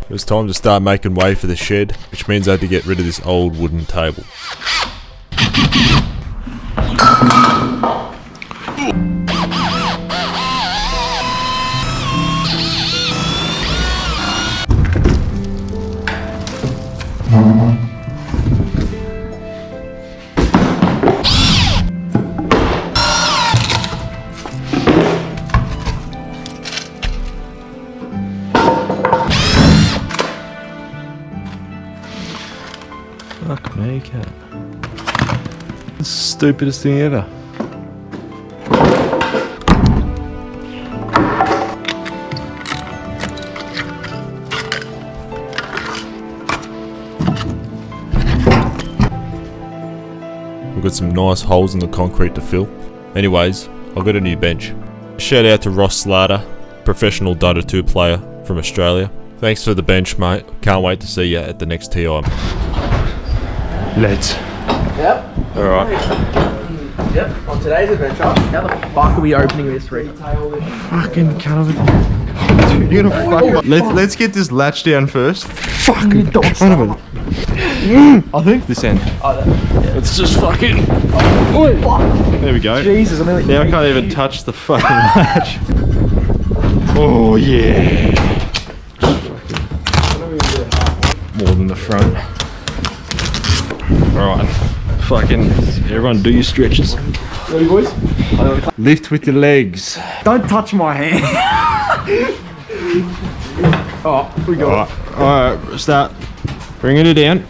It was time to start making way for the shed, which means I had to get rid of this old wooden table. Fuck me, cat. The stupidest thing ever. We've got some nice holes in the concrete to fill. Anyways, I've got a new bench. Shout out to Ross Slater, professional Dota 2 player from Australia. Thanks for the bench, mate. Can't wait to see you at the next TI. Let's. Yep. Alright. Yep. On today's adventure, how the fuck are we opening this rig? Fucking kind of. You're gonna fuck. Let's get this latch down first. Fucking dog son of a. I think this end. Let's just fucking. There we go. Jesus, I mean, Now I can't even touch the fucking latch. Oh yeah. More than the front. Alright. Fucking everyone do your stretches. ready boys? Lift with your legs. Don't touch my hand. Oh, we got it. Alright, start. Bringing it down.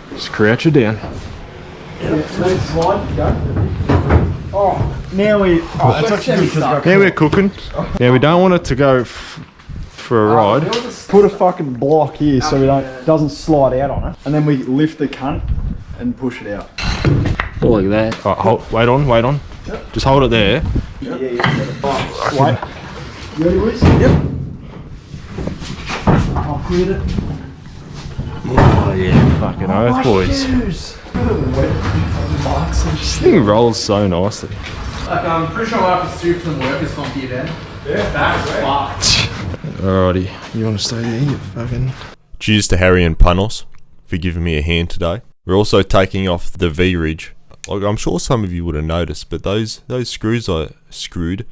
Just crouch it down. Slide, go. Oh, now we. Oh, that's actually good. Now we're cooking. Now we don't want it to go for a ride. Put a fucking block here so it doesn't slide out on it, and then we lift the cunt and push it out. Like that. Alright, wait on. Yep. Just hold it there. Yeah. Wait. You ready, boys? Yep. I've cleared it. Oh yeah, fucking oath, boys. This thing rolls so nicely. Like, I'm pretty sure I'll have to sue some workers comp here then. Yeah, that's fucked. Alrighty, you want to stay there, you fucking... Cheers to Harry and Panos for giving me a hand today. We're also taking off the V-ridge. Like, I'm sure some of you would have noticed, but those screws I screwed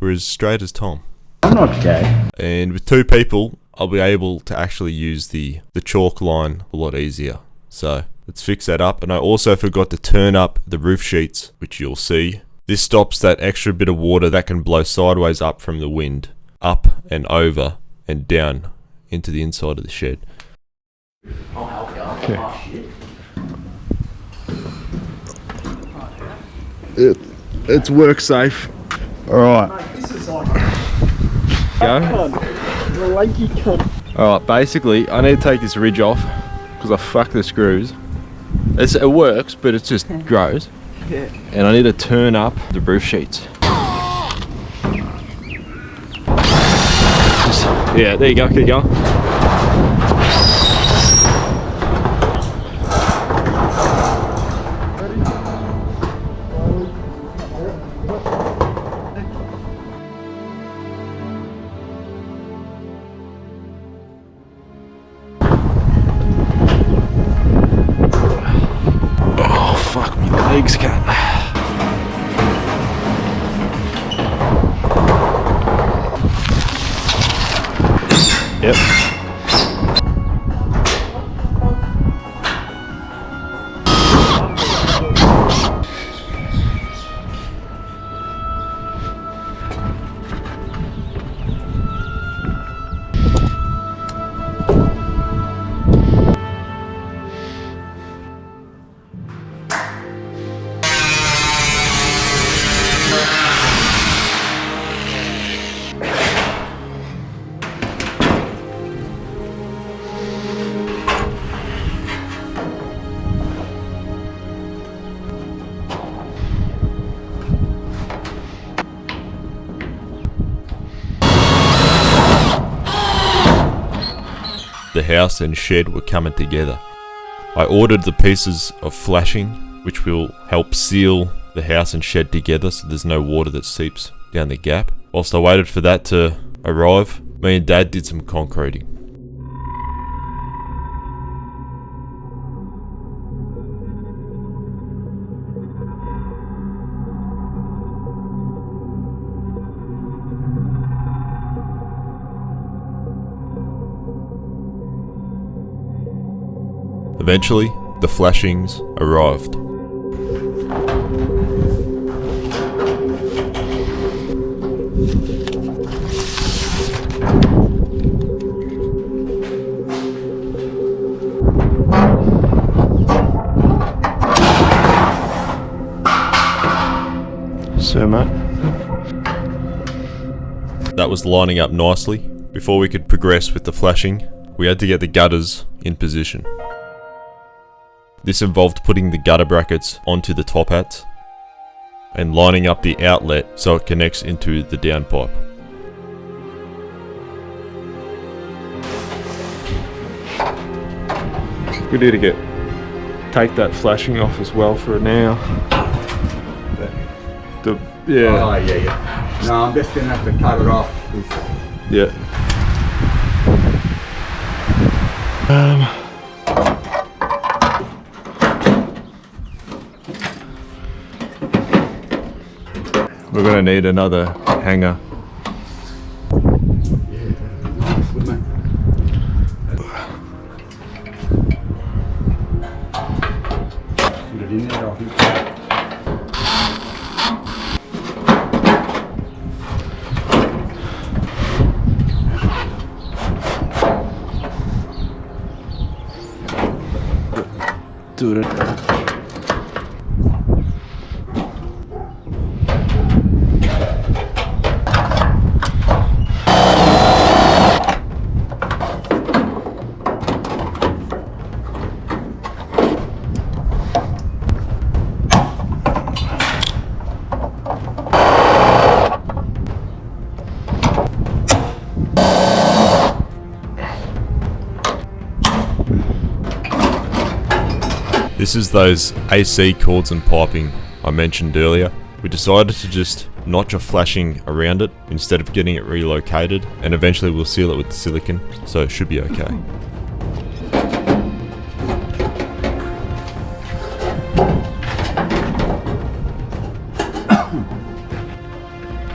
We're as straight as Tom. I'm not gay. And with 2 people, I'll be able to actually use the chalk line a lot easier. So let's fix that up. And I also forgot to turn up the roof sheets, which you'll see. This stops that extra bit of water that can blow sideways up from the wind, up and over and down into the inside of the shed. I'll help you. Okay. Oh, shit. It's work safe. Alright. This is like Go. the lanky cunt. Alright, basically I need to take this ridge off because I fucked the screws. It works, but it just grows. Yeah. And I need to turn up the roof sheets. Yeah, there you go, keep going. Oh, fuck me legs, cat. Yep. The house and shed were coming together. I ordered the pieces of flashing, which will help seal the house and shed together so there's no water that seeps down the gap. Whilst I waited for that to arrive, me and Dad did some concreting. Eventually, the flashings arrived. So, mate. That was lining up nicely. Before we could progress with the flashing, we had to get the gutters in position. This involved putting the gutter brackets onto the top hats and lining up the outlet so it connects into the downpipe. We need to take that flashing off as well for now. Yeah. Oh, yeah. No, I'm just going to have to cut it off. Yeah. We're gonna need another hanger. Yeah, nice, wouldn't it? Put it in there, I think. Do it. This is those AC cords and piping I mentioned earlier. We decided to just notch a flashing around it instead of getting it relocated, and eventually we'll seal it with silicone, so it should be okay.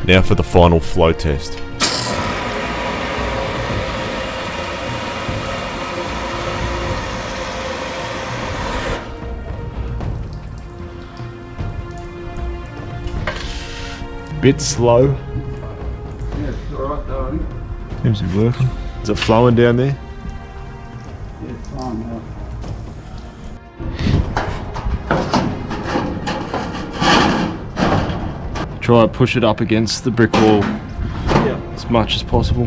Now for the final flow test. Bit slow. Yeah, it's alright though, I think. Seems to be working. Is it flowing down there? Yeah, it's fine now. Try to push it up against the brick wall as much as possible.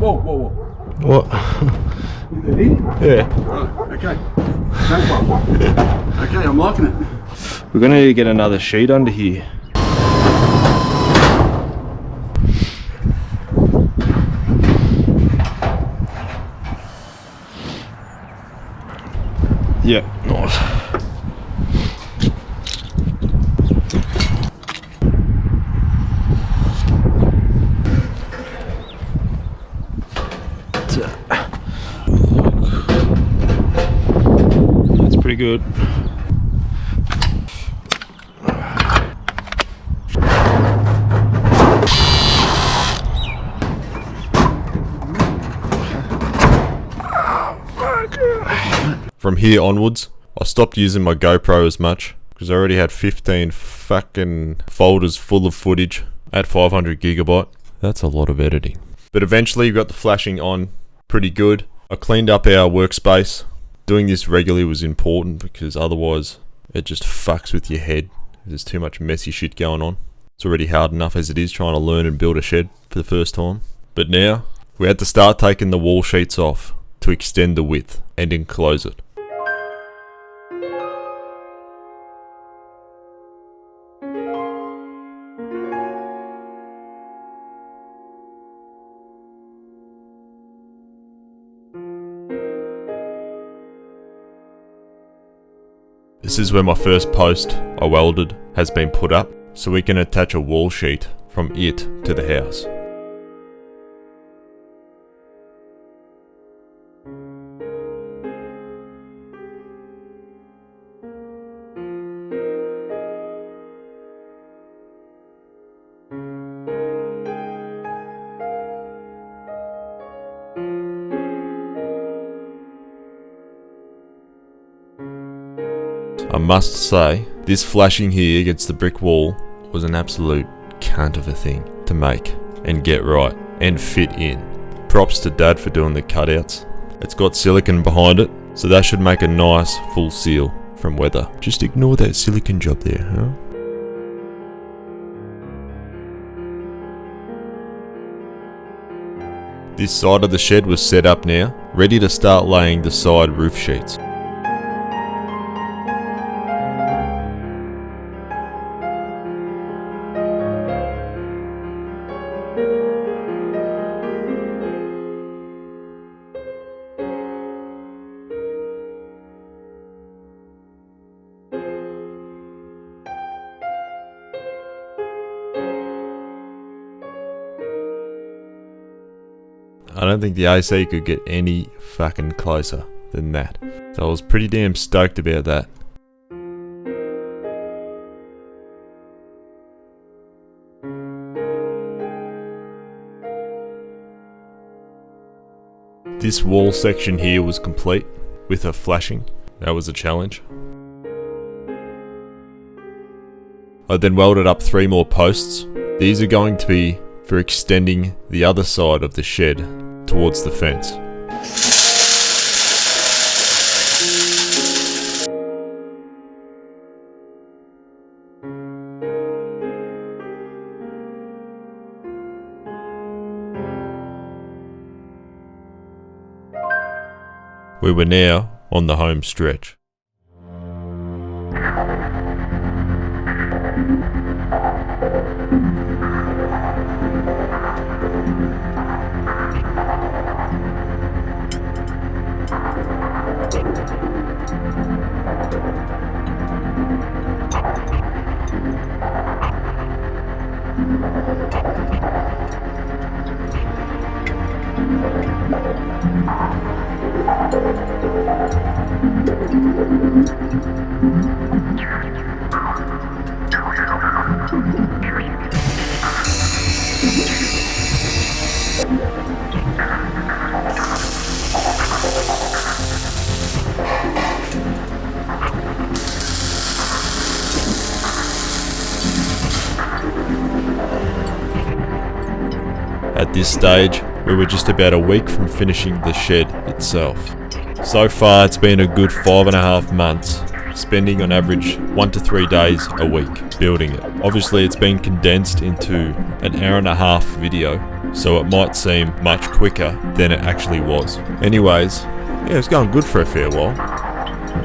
Whoa, whoa, whoa. What? Is it in? Yeah. Right, okay. Don't worry. Okay, I'm liking it. We're gonna need to get another sheet under here. Yeah, nice. That's pretty good. From here onwards, I stopped using my GoPro as much because I already had 15 fucking folders full of footage at 500 gigabyte. That's a lot of editing. But eventually got the flashing on pretty good. I cleaned up our workspace. Doing this regularly was important because otherwise it just fucks with your head. There's too much messy shit going on. It's already hard enough as it is trying to learn and build a shed for the first time. But now we had to start taking the wall sheets off to extend the width and enclose it. This is where my first post I welded has been put up, so we can attach a wall sheet from it to the house. I must say, this flashing here against the brick wall was an absolute cunt of a thing to make and get right and fit in. Props to Dad for doing the cutouts. It's got silicone behind it, so that should make a nice full seal from weather. Just ignore that silicone job there, huh? This side of the shed was set up now, ready to start laying the side roof sheets. I don't think the AC could get any fucking closer than that. So I was pretty damn stoked about that. This wall section here was complete with a flashing. That was a challenge. I then welded up 3 more posts. These are going to be for extending the other side of the shed towards the fence. We were now on the home stretch. At this stage, we were just about a week from finishing the shed itself. So far, it's been a good 5.5 months, spending on average 1 to 3 days a week building it. Obviously, it's been condensed into an hour-and-a-half video, so it might seem much quicker than it actually was. Anyways, yeah, it's going good for a fair while.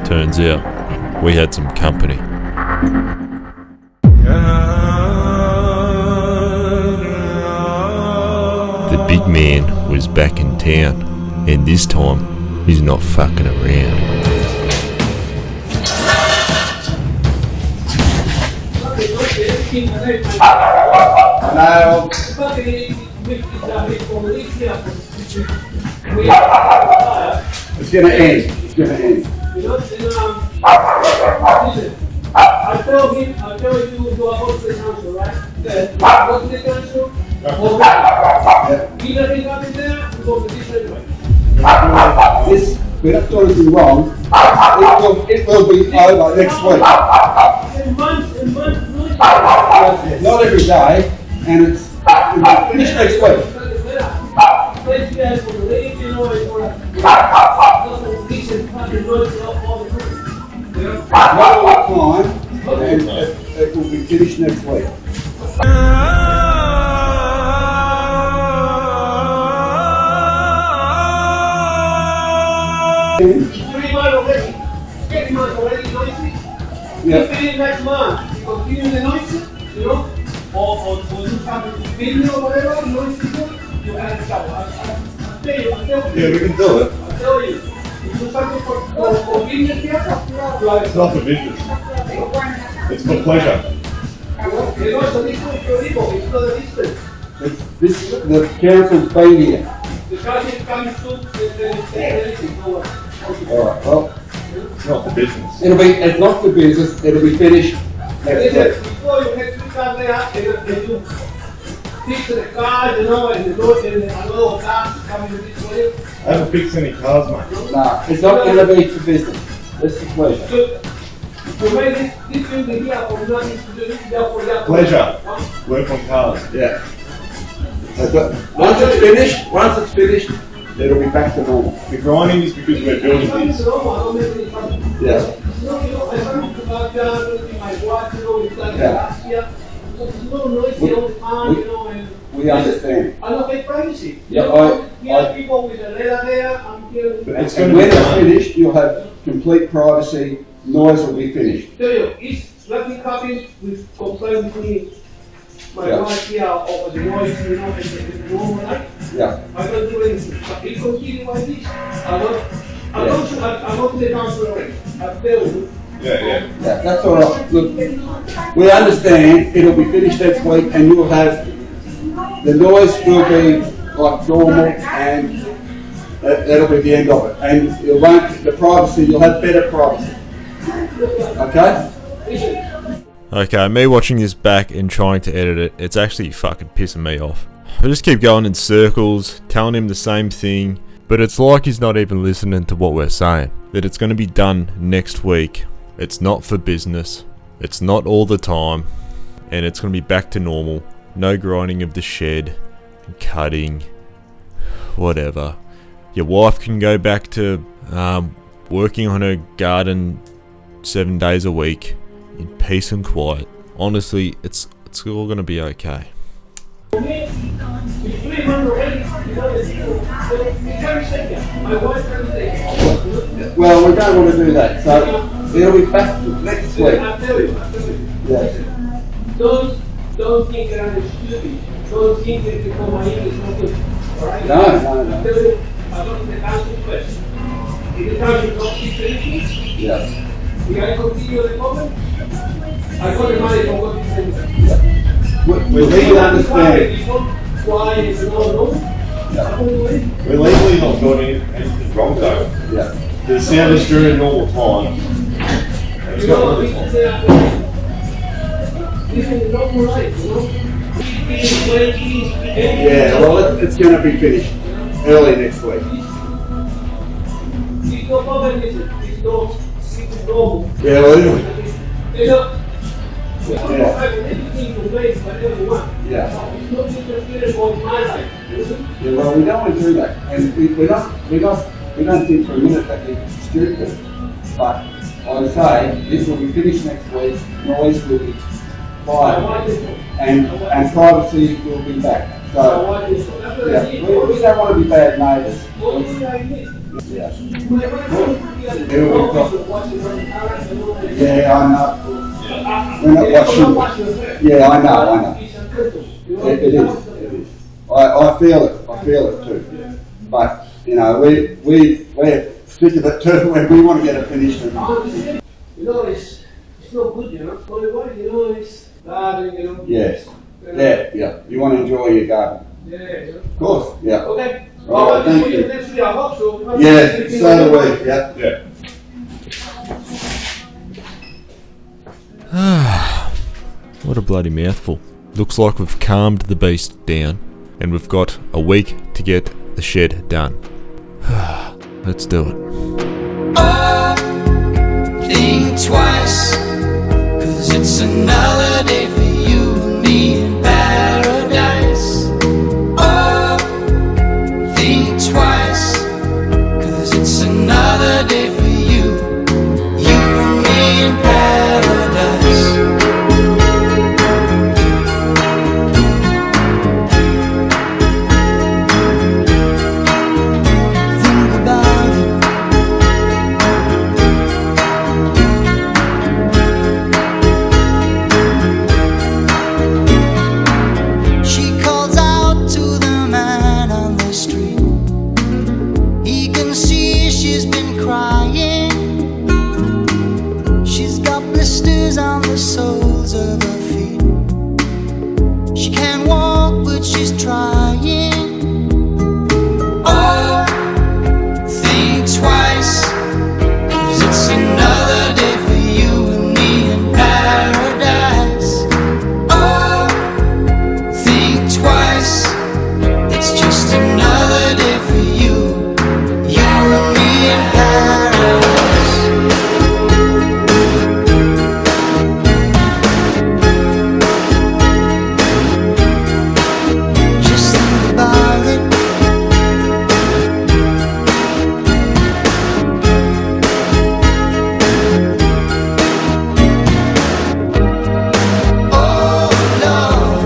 Turns out, we had some company. The big man was back in town, and this time, he's not fucking around. Hello. It's gonna end. It's gonna end. I told you to avoid the council, right? What's the council? He doesn't come in there, we go to this anyway. This, we're not doing anything wrong. It will be over next week. In months, Not every day, and it's finished next week. Thank you guys for the lady, you know, and for Not all the time, and it will be finished next week. Yeah. Next month, you continue the noise, you know, or you have a video or whatever, noise people, you have to shower. I'll tell you. Yeah, we can do it. I'll tell you. If you do something for business here, It's not for business. It's for pleasure. The council's been here. The council comes to Alright, well, It's not for business. it's not for business, it'll be finished next week. before you next week come there, and you fix the cars, you know, and the doors, and a lot of cars coming this way. I haven't fixed any cars, mate. No, it's not gonna be for business. This is pleasure. So, you made this building here for nothing to do, this here for that. Pleasure. Work on cars. Yeah. Once it's finished, it'll be back to normal. The grinding is because we're building this. Yeah. We understand. I don't take privacy. Yeah, Here people with a letter there, I'm here. It's And going to when be it's done. finished, you'll have complete privacy, noise will be finished. Tell you, it's nothing happens with complaint with me. My Yeah. wife here over the noise, you know, and the normal life. Yeah. I don't do anything. But if continue like this, I'm not the council already. I tell you. Yeah. Yeah, that's all right. Look, we understand it'll be finished next week and you'll have, the noise will be like normal and that'll be the end of it. And you won't, the privacy, you'll have better privacy. Okay? Okay, me watching this back and trying to edit it, it's actually fucking pissing me off. I just keep going in circles, telling him the same thing, but it's like he's not even listening to what we're saying. That it's going to be done next week. It's not for business. It's not all the time. And it's going to be back to normal. No grinding of the shed, cutting, whatever. Your wife can go back to working on her garden 7 days a week in peace and quiet. Honestly, it's all gonna be okay. Well, we don't want to do that, so it'll be back next week. Yeah. Don't think that I'm stupid. Don't think that because my English is not good. Alright? No. I tell you, I don't think the council first. If the council don't keep anything, Yeah. we gotta continue the comment. I got the money from what you said. We understand. Why is it not normal? Yeah. We're legally not doing anything wrong though. Yeah. The sound is during normal time. It's got really fun. Yeah, well, it's going to be finished early next week. Yeah, well, anyway. Yeah. Yeah, well, we don't want to do that, and we don't think for a minute that it's stupid. But like I say, this will be finished next week. Noise will be quiet, and privacy will be back. So yeah, we don't want to be bad neighbours. Yeah. Yeah, I know. We're not watching. Yeah, I know. It is. I feel it too. But you know, we're sick of it too. We want to get it finished. You know, it's not good, you know. It's garden, you know. Yes. Yeah. You want to enjoy your garden. Yeah. Of course. Yeah. Okay. All right. Thank you. Next week, I hope so. Yeah. So do we. Yeah. Yeah. What a bloody mouthful. Looks like we've calmed the beast down, and we've got a week to get the shed done. Let's do it. Think twice, 'cause it's another day for you and me in paradise. Oh, think twice, 'cause it's another day for you and me in paradise. Think about it. She calls out to the man on the street. He can see she's been crying. She's got blisters on the soles of her feet. She can't walk, but she's trying. Oh, think twice, 'cause it's another day for you and me in paradise. Oh, think twice, it's just another day for you and me in paradise. Just think about it. Oh Lord,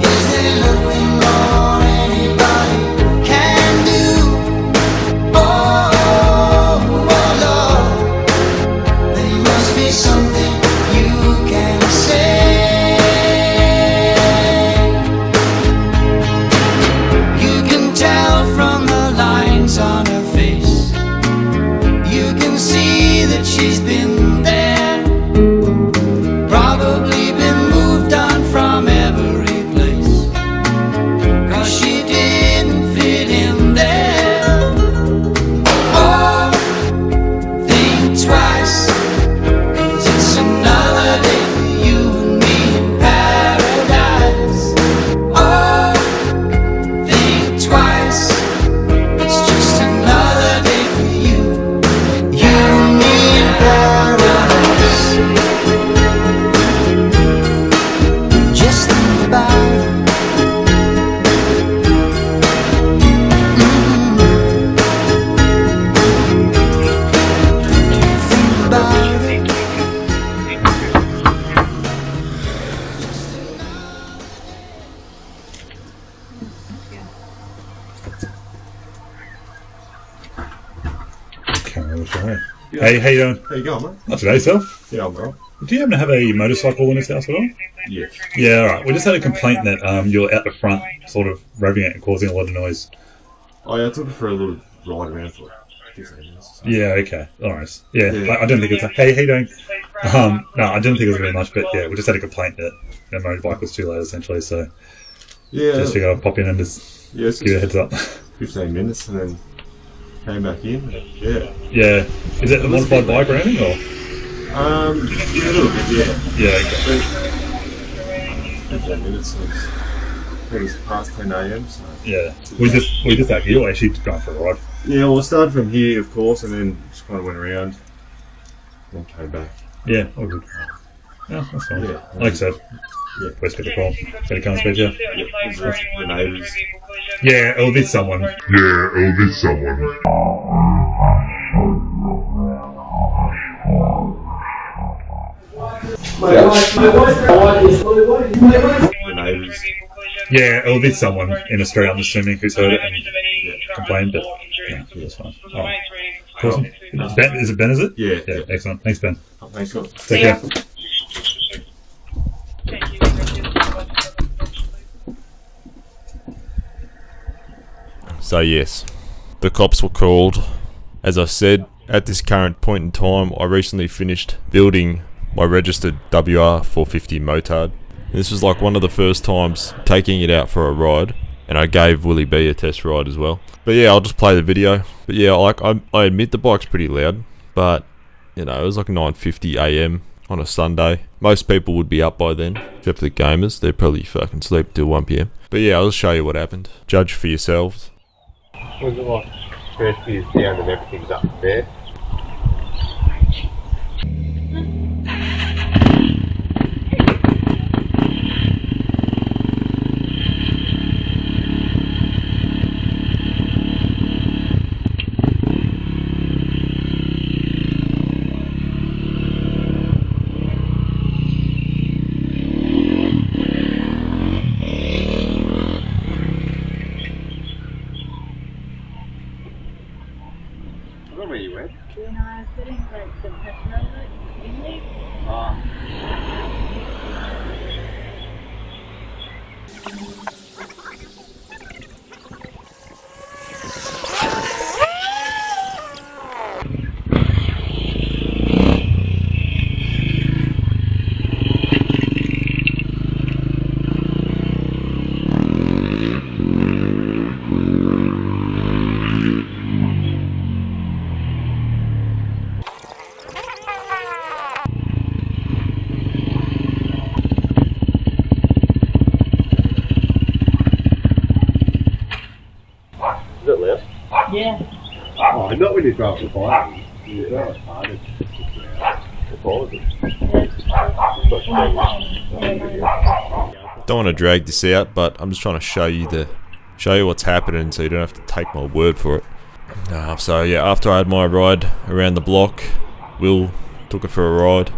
is there nothing more anybody can do? Oh Lord, there must be something you can say. You can tell from the lines on her face. You can see that she's been there. Probably been moved on from every place, 'cause she didn't fit in there. Oh, think twice, 'cause it's another day for you and me in paradise. Oh, think twice, it's just another day for you and me in paradise. Just think about it. Think about it. Hey, how you doing? How you going, mate? Not today, self. Yeah, I'm well. Do you happen to have a motorcycle in this house at all? Yes. Yeah, alright. We just had a complaint that you're out the front, sort of revving it and causing a lot of noise. Oh yeah, I took it for a little ride around for 15 minutes. Yeah, okay. Alright. Yeah, Yeah. I didn't think it's hey, how you doing? No, I didn't think it was very much, but yeah, we just had a complaint that the motorbike was too loud essentially, so Yeah. Just figure I'd pop in and just give you a heads up. 15 minutes and then came back in. Yeah. Yeah. Is it a modified bike routing or? Yeah, a little bit, yeah. Yeah, okay. 15 minutes. So it's past 10 a.m. So. Yeah. We just out here, actually going for a ride. Yeah, well, I started from here, of course, and then just kind of went around, then came back. Yeah, all good. Yeah, that's fine. Yeah. Like I said, Yeah. West get a call. Better come and speak to you. Yeah, the neighbours. Yeah, it'll be someone. The neighbours. Yeah, it'll be someone in Australia, I'm assuming, who's heard it and complained, but yeah, that's fine. Alright. Awesome. Ben, is it Ben, is it? Yeah. Yeah, excellent. Thanks, Ben. Oh, thanks, God. Take care. So yes, the cops were called. As I said, at this current point in time, I recently finished building my registered WR450 motard. This was like one of the first times taking it out for a ride, and I gave Willie B a test ride as well. But yeah, I'll just play the video. But yeah, like I admit the bike's pretty loud, but you know, it was like 9:50 AM on a Sunday. Most people would be up by then, except for the gamers. They'd probably fucking sleep till 1 PM. But yeah, I'll show you what happened. Judge for yourselves. Was it like first gear's down and everything's up there? Where you went? When I was putting like the petrol in there. Is it loud? Yeah. Oh, not when you drive the bike. You know it's hard. It's all of it. Don't want to drag this out, but I'm just trying to show you what's happening, so you don't have to take my word for it. So yeah, after I had my ride around the block, Will took it for a ride.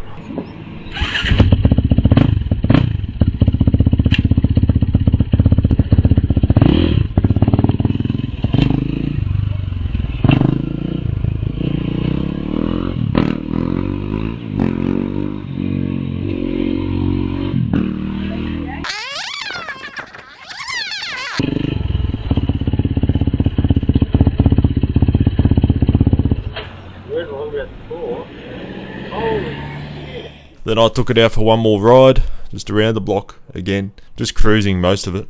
Then I took it out for one more ride, just around the block again, just cruising most of it.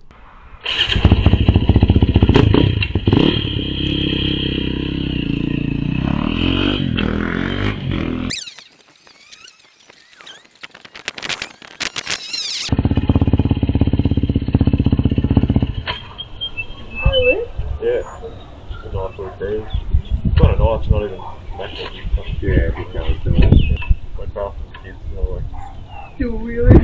Yeah, it's a nice little cruise. It's kind of nice, not even massive. Yeah, big cars doing it. Went past the kids and they're like, You really?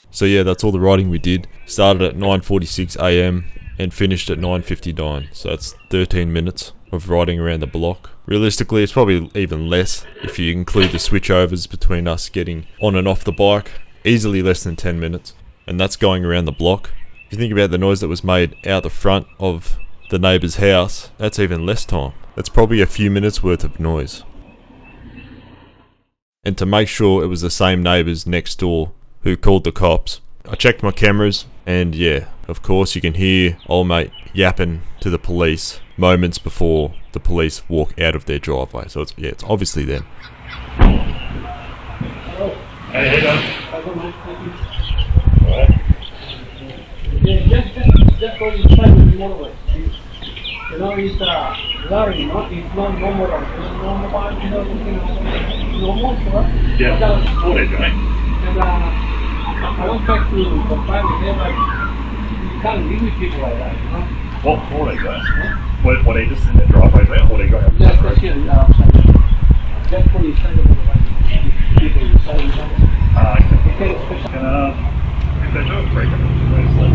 So yeah, that's all the riding we did. Started at 9:46 AM and finished at 9:59. So that's 13 minutes of riding around the block. Realistically, it's probably even less if you include the switchovers between us getting on and off the bike. Easily less than 10 minutes. And that's going around the block. If you think about the noise that was made out the front of the neighbour's house, that's even less time. That's probably a few minutes worth of noise. And to make sure it was the same neighbours next door who called the cops, I checked my cameras, and yeah, of course you can hear old mate yapping to the police moments before the police walk out of their driveway. So it's obviously them. Hey, how you doing? I don't mind. Thank you. Alright. Yeah, just go inside the motorway. You know, it's Larry, no? It's not normal. No more, you know, normal, right? Yeah, 4 days ago, mate. And I went back to comply with them, like, you can't live with people like that, you know? What, 4 days ago? What, are you just in the driveway there, or do you got out? Just for here, outside. Just for inside of the right. People inside of the right. Okay, special. If they do a break up, it's like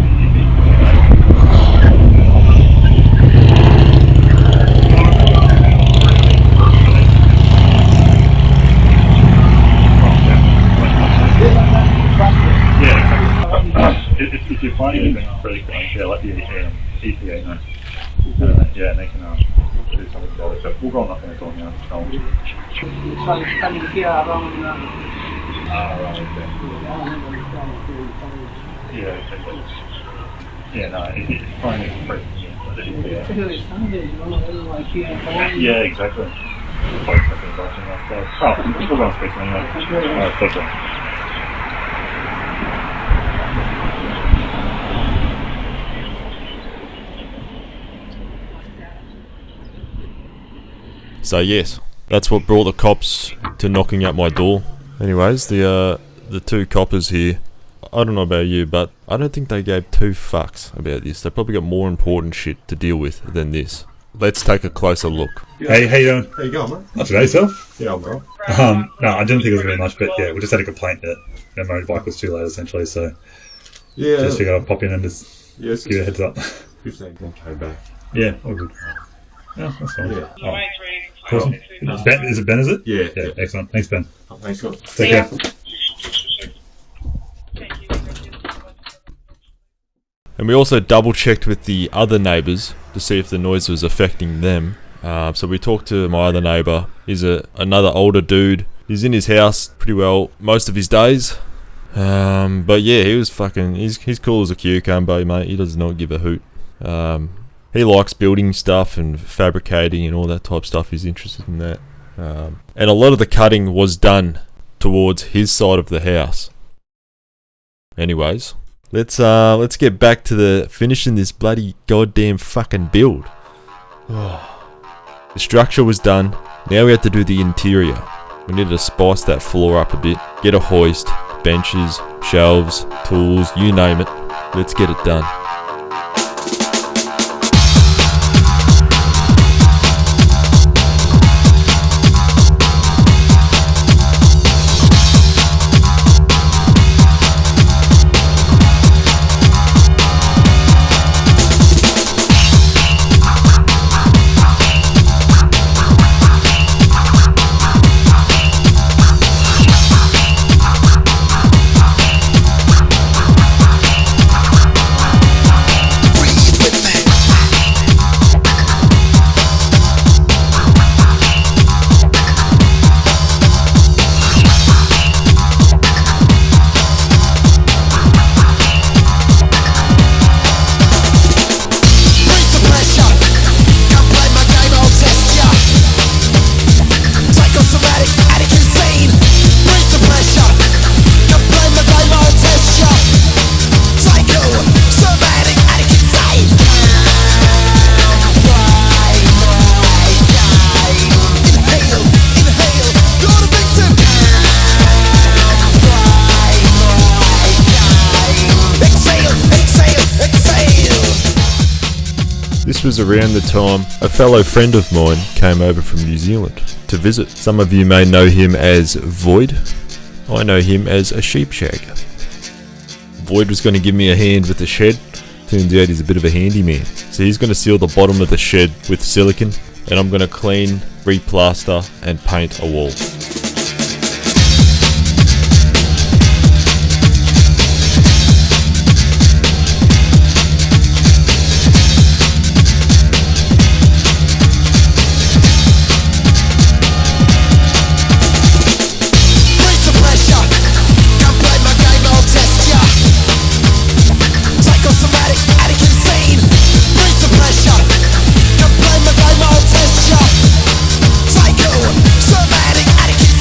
if you're finding anything pretty cool, yeah, let the EPA know. Yeah, and they can do something about it. But we'll go on nothing at all now. So it's coming here around. Right, okay. Yeah, okay. Yeah, no, if you're finding anything pretty cool, let the EPA. Especially Sunday, you know, like here. Yeah, exactly. Folks have been watching that. So, we'll go and speak to them anyway. Alright, take care. So yes, that's what brought the cops to knocking at my door. Anyways, the two coppers here, I don't know about you, but I don't think they gave two fucks about this. They probably got more important shit to deal with than this. Let's take a closer look. Hey, how you doing? How you going, mate? Not today, yourself? Yeah, I'm alright. No, I didn't think it was very much, but yeah, we just had a complaint that the motorbike was too late, essentially, so Yeah. just figured I'd pop in and just Yes. give you a heads up. 15 came back. Yeah, all good. Yeah, that's fine. Yeah. Oh. Awesome. Ben, is it Ben, is it? Yeah. Yeah, excellent. Thanks, Ben. Thanks, God. Take care. And we also double checked with the other neighbours to see if the noise was affecting them. So we talked to my other neighbour. He's another older dude. He's in his house pretty well most of his days. But yeah, he was fucking. He's cool as a cucumber, mate. He does not give a hoot. He likes building stuff and fabricating and all that type of stuff. He's interested in that. And a lot of the cutting was done towards his side of the house. Anyways, let's get back to the finishing this bloody goddamn fucking build. The structure was done. Now we have to do the interior. We needed to spice that floor up a bit. Get a hoist, benches, shelves, tools, you name it. Let's get it done. This was around the time a fellow friend of mine came over from New Zealand to visit. Some of you may know him as Void. I know him as a sheep shagger. Void was going to give me a hand with the shed. Turns out he's a bit of a handyman. So he's going to seal the bottom of the shed with silicone, and I'm going to clean, replaster and paint a wall. Psycho, somatic, addict,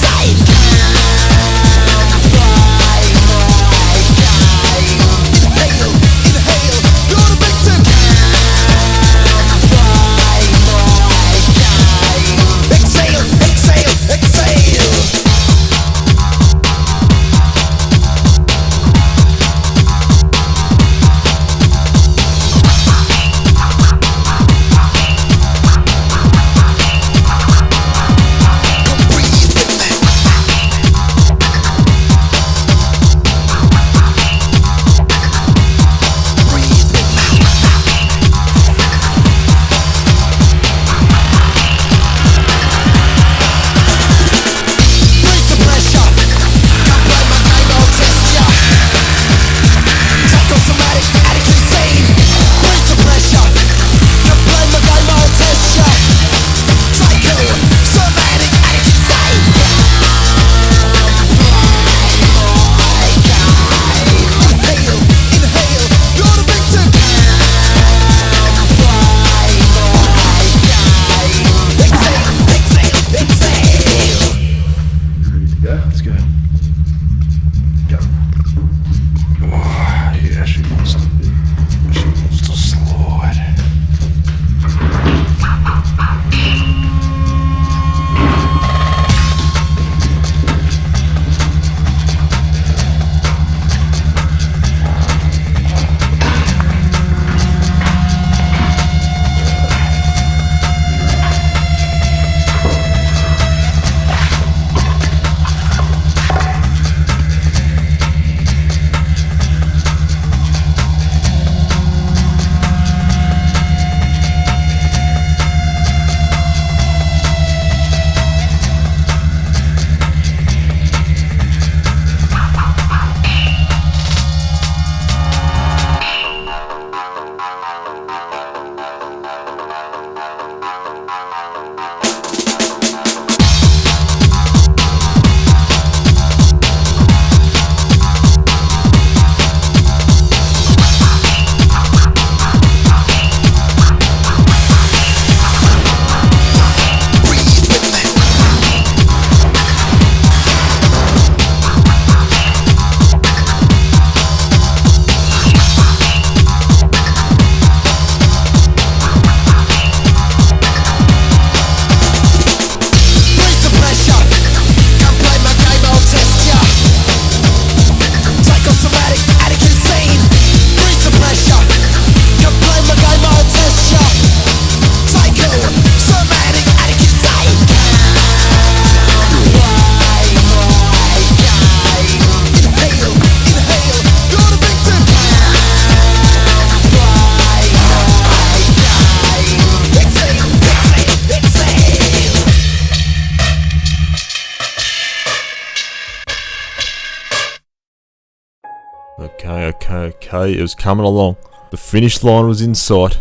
Okay. It was coming along. The finish line was in sight,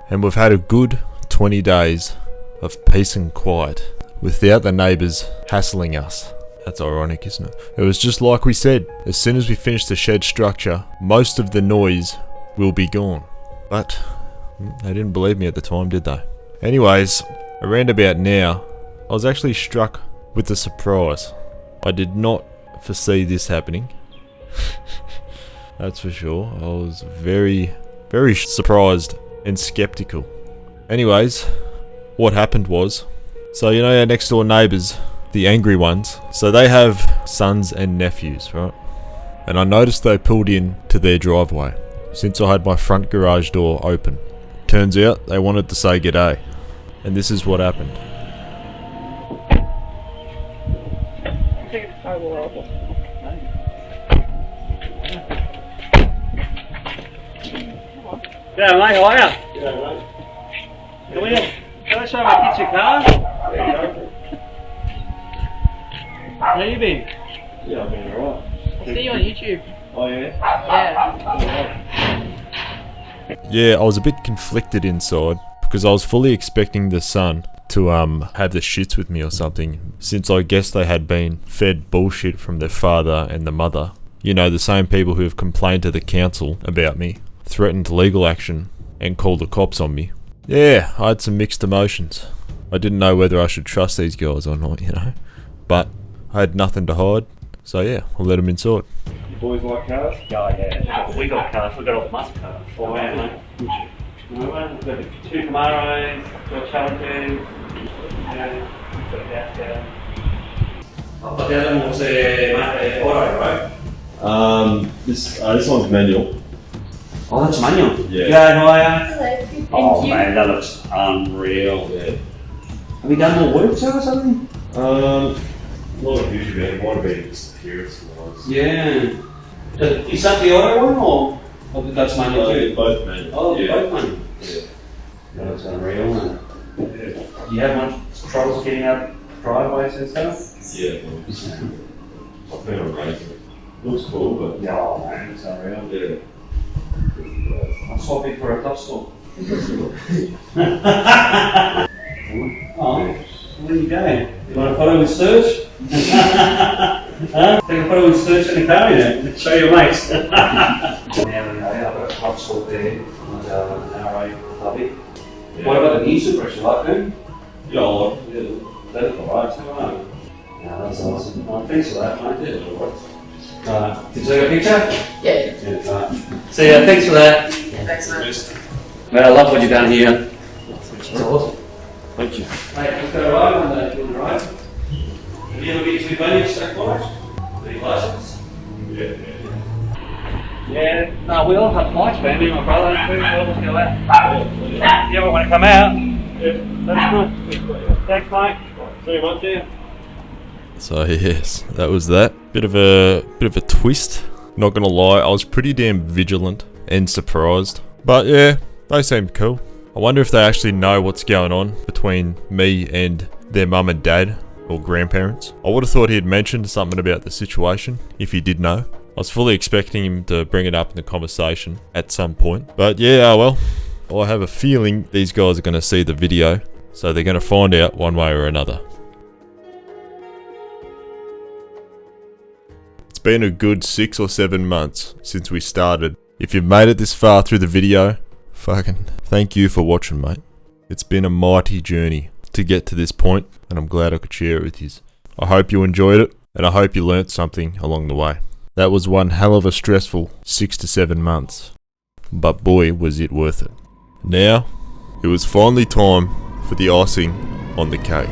and we've had a good 20 days of peace and quiet without the neighbours hassling us. That's ironic, isn't it? It was just like we said. As soon as we finish the shed structure, most of the noise will be gone. But they didn't believe me at the time, did they? Anyways, around about now, I was actually struck with a surprise. I did not foresee this happening. That's for sure. I was very surprised and skeptical. Anyways, what happened was, so you know our next door neighbours, the angry ones, so they have sons and nephews, right? And I noticed they pulled in to their driveway since I had my front garage door open. Turns out they wanted to say g'day, and this is what happened. Yeah, mate, how are you? Yeah, mate. Can I show my kids your car? How you been? Yeah, I've been alright. I see you on YouTube. Oh yeah? Yeah. Yeah, I was a bit conflicted inside because I was fully expecting the son to have the shits with me or something, since I guess they had been fed bullshit from their father and the mother. You know, the same people who have complained to the council about me, threatened legal action, and called the cops on me. Yeah, I had some mixed emotions. I didn't know whether I should trust these guys or not, you know. But I had nothing to hide, so yeah, I let them inside. You boys like cars? Yeah. We got cars. We got all the muscle cars. Oh, yeah, mate. We've got 2 Camaros, got Challenges, got But the other one was auto, right? This one's manual. Oh, that's manual. Yeah. Yeah, no, Oh, man, that looks unreal. Yeah. Have you done more work to it or something? Not a huge amount. It might have been just appearance. Yeah. Is that the auto one or that's manual too? Both manual. Oh, yeah. both manual. Yeah. That's unreal, man. Yeah. Do you have much troubles getting out driveways and stuff? Yeah. I've been amazing. Looks cool, but Yeah, oh, man, it's unreal. yeah. I'll swap it for a top score. Oh, where are you going? You want a photo with Serge? Huh? Take a photo with Serge in the car, yeah? Show your mates. Now we know, I've got a top score there, and an RA hubby. Yeah. What about the knee suppression, like that? Yeah, I like it. That's alright too, aren't it? Yeah, that's awesome. Well, thanks for that, mate. Yeah, alright. Did you take a picture? Yeah. So yeah, thanks for that. Yeah, thanks, mate. Man, I love what you've done here. It's awesome. Thank you. Hey, let's go right on the right. Have you ever been to Bunny Stack College? The license? Yeah. Yeah, no, we all have bikes, man. Me and my brother, we all just go out. You ever want to come out? Yeah. That's good. Thanks, mate. See you much, yeah. So yes, that was that. Bit of a twist. Not gonna lie, I was pretty damn vigilant and surprised. But yeah, they seemed cool. I wonder if they actually know what's going on between me and their mum and dad or grandparents. I would have thought he had mentioned something about the situation, if he did know. I was fully expecting him to bring it up in the conversation at some point. But yeah, well, I have a feeling these guys are going to see the video, so they're going to find out one way or another. It's been a good 6 or 7 months since we started. If you've made it this far through the video, fucking thank you for watching, mate. It's been a mighty journey to get to this point, and I'm glad I could share it with you. I hope you enjoyed it, and I hope you learnt something along the way. That was one hell of a stressful 6 to 7 months, but boy was it worth it. Now, it was finally time for the icing on the cake.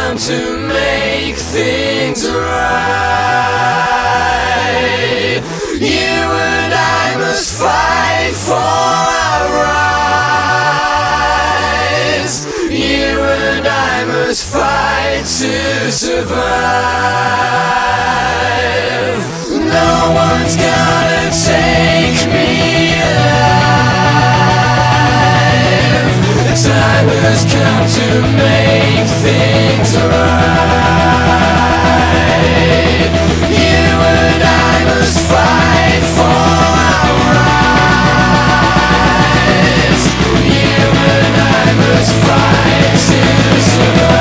come to make things right. You and I must fight for our rights. You and I must fight to survive. No one's gonna take me alive. The time has come to make things right. You and I must fight for our rights. You and I must fight to survive.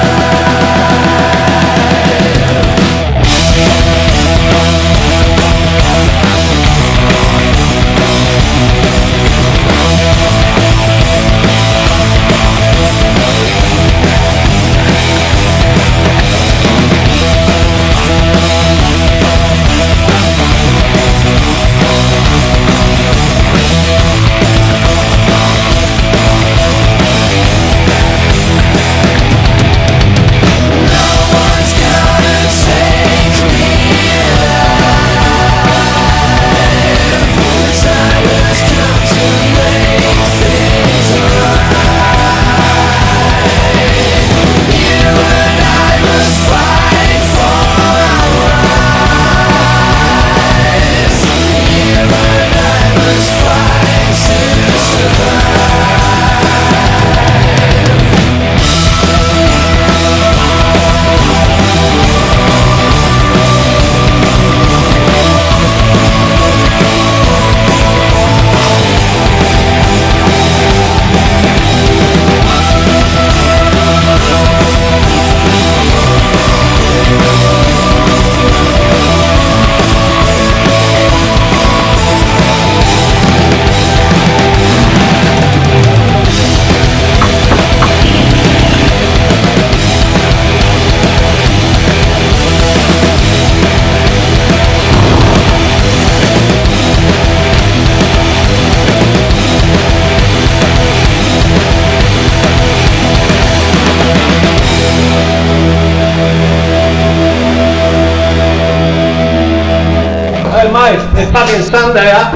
Hey mate, it's fucking Sunday, huh?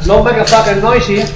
Don't make a fucking noise here.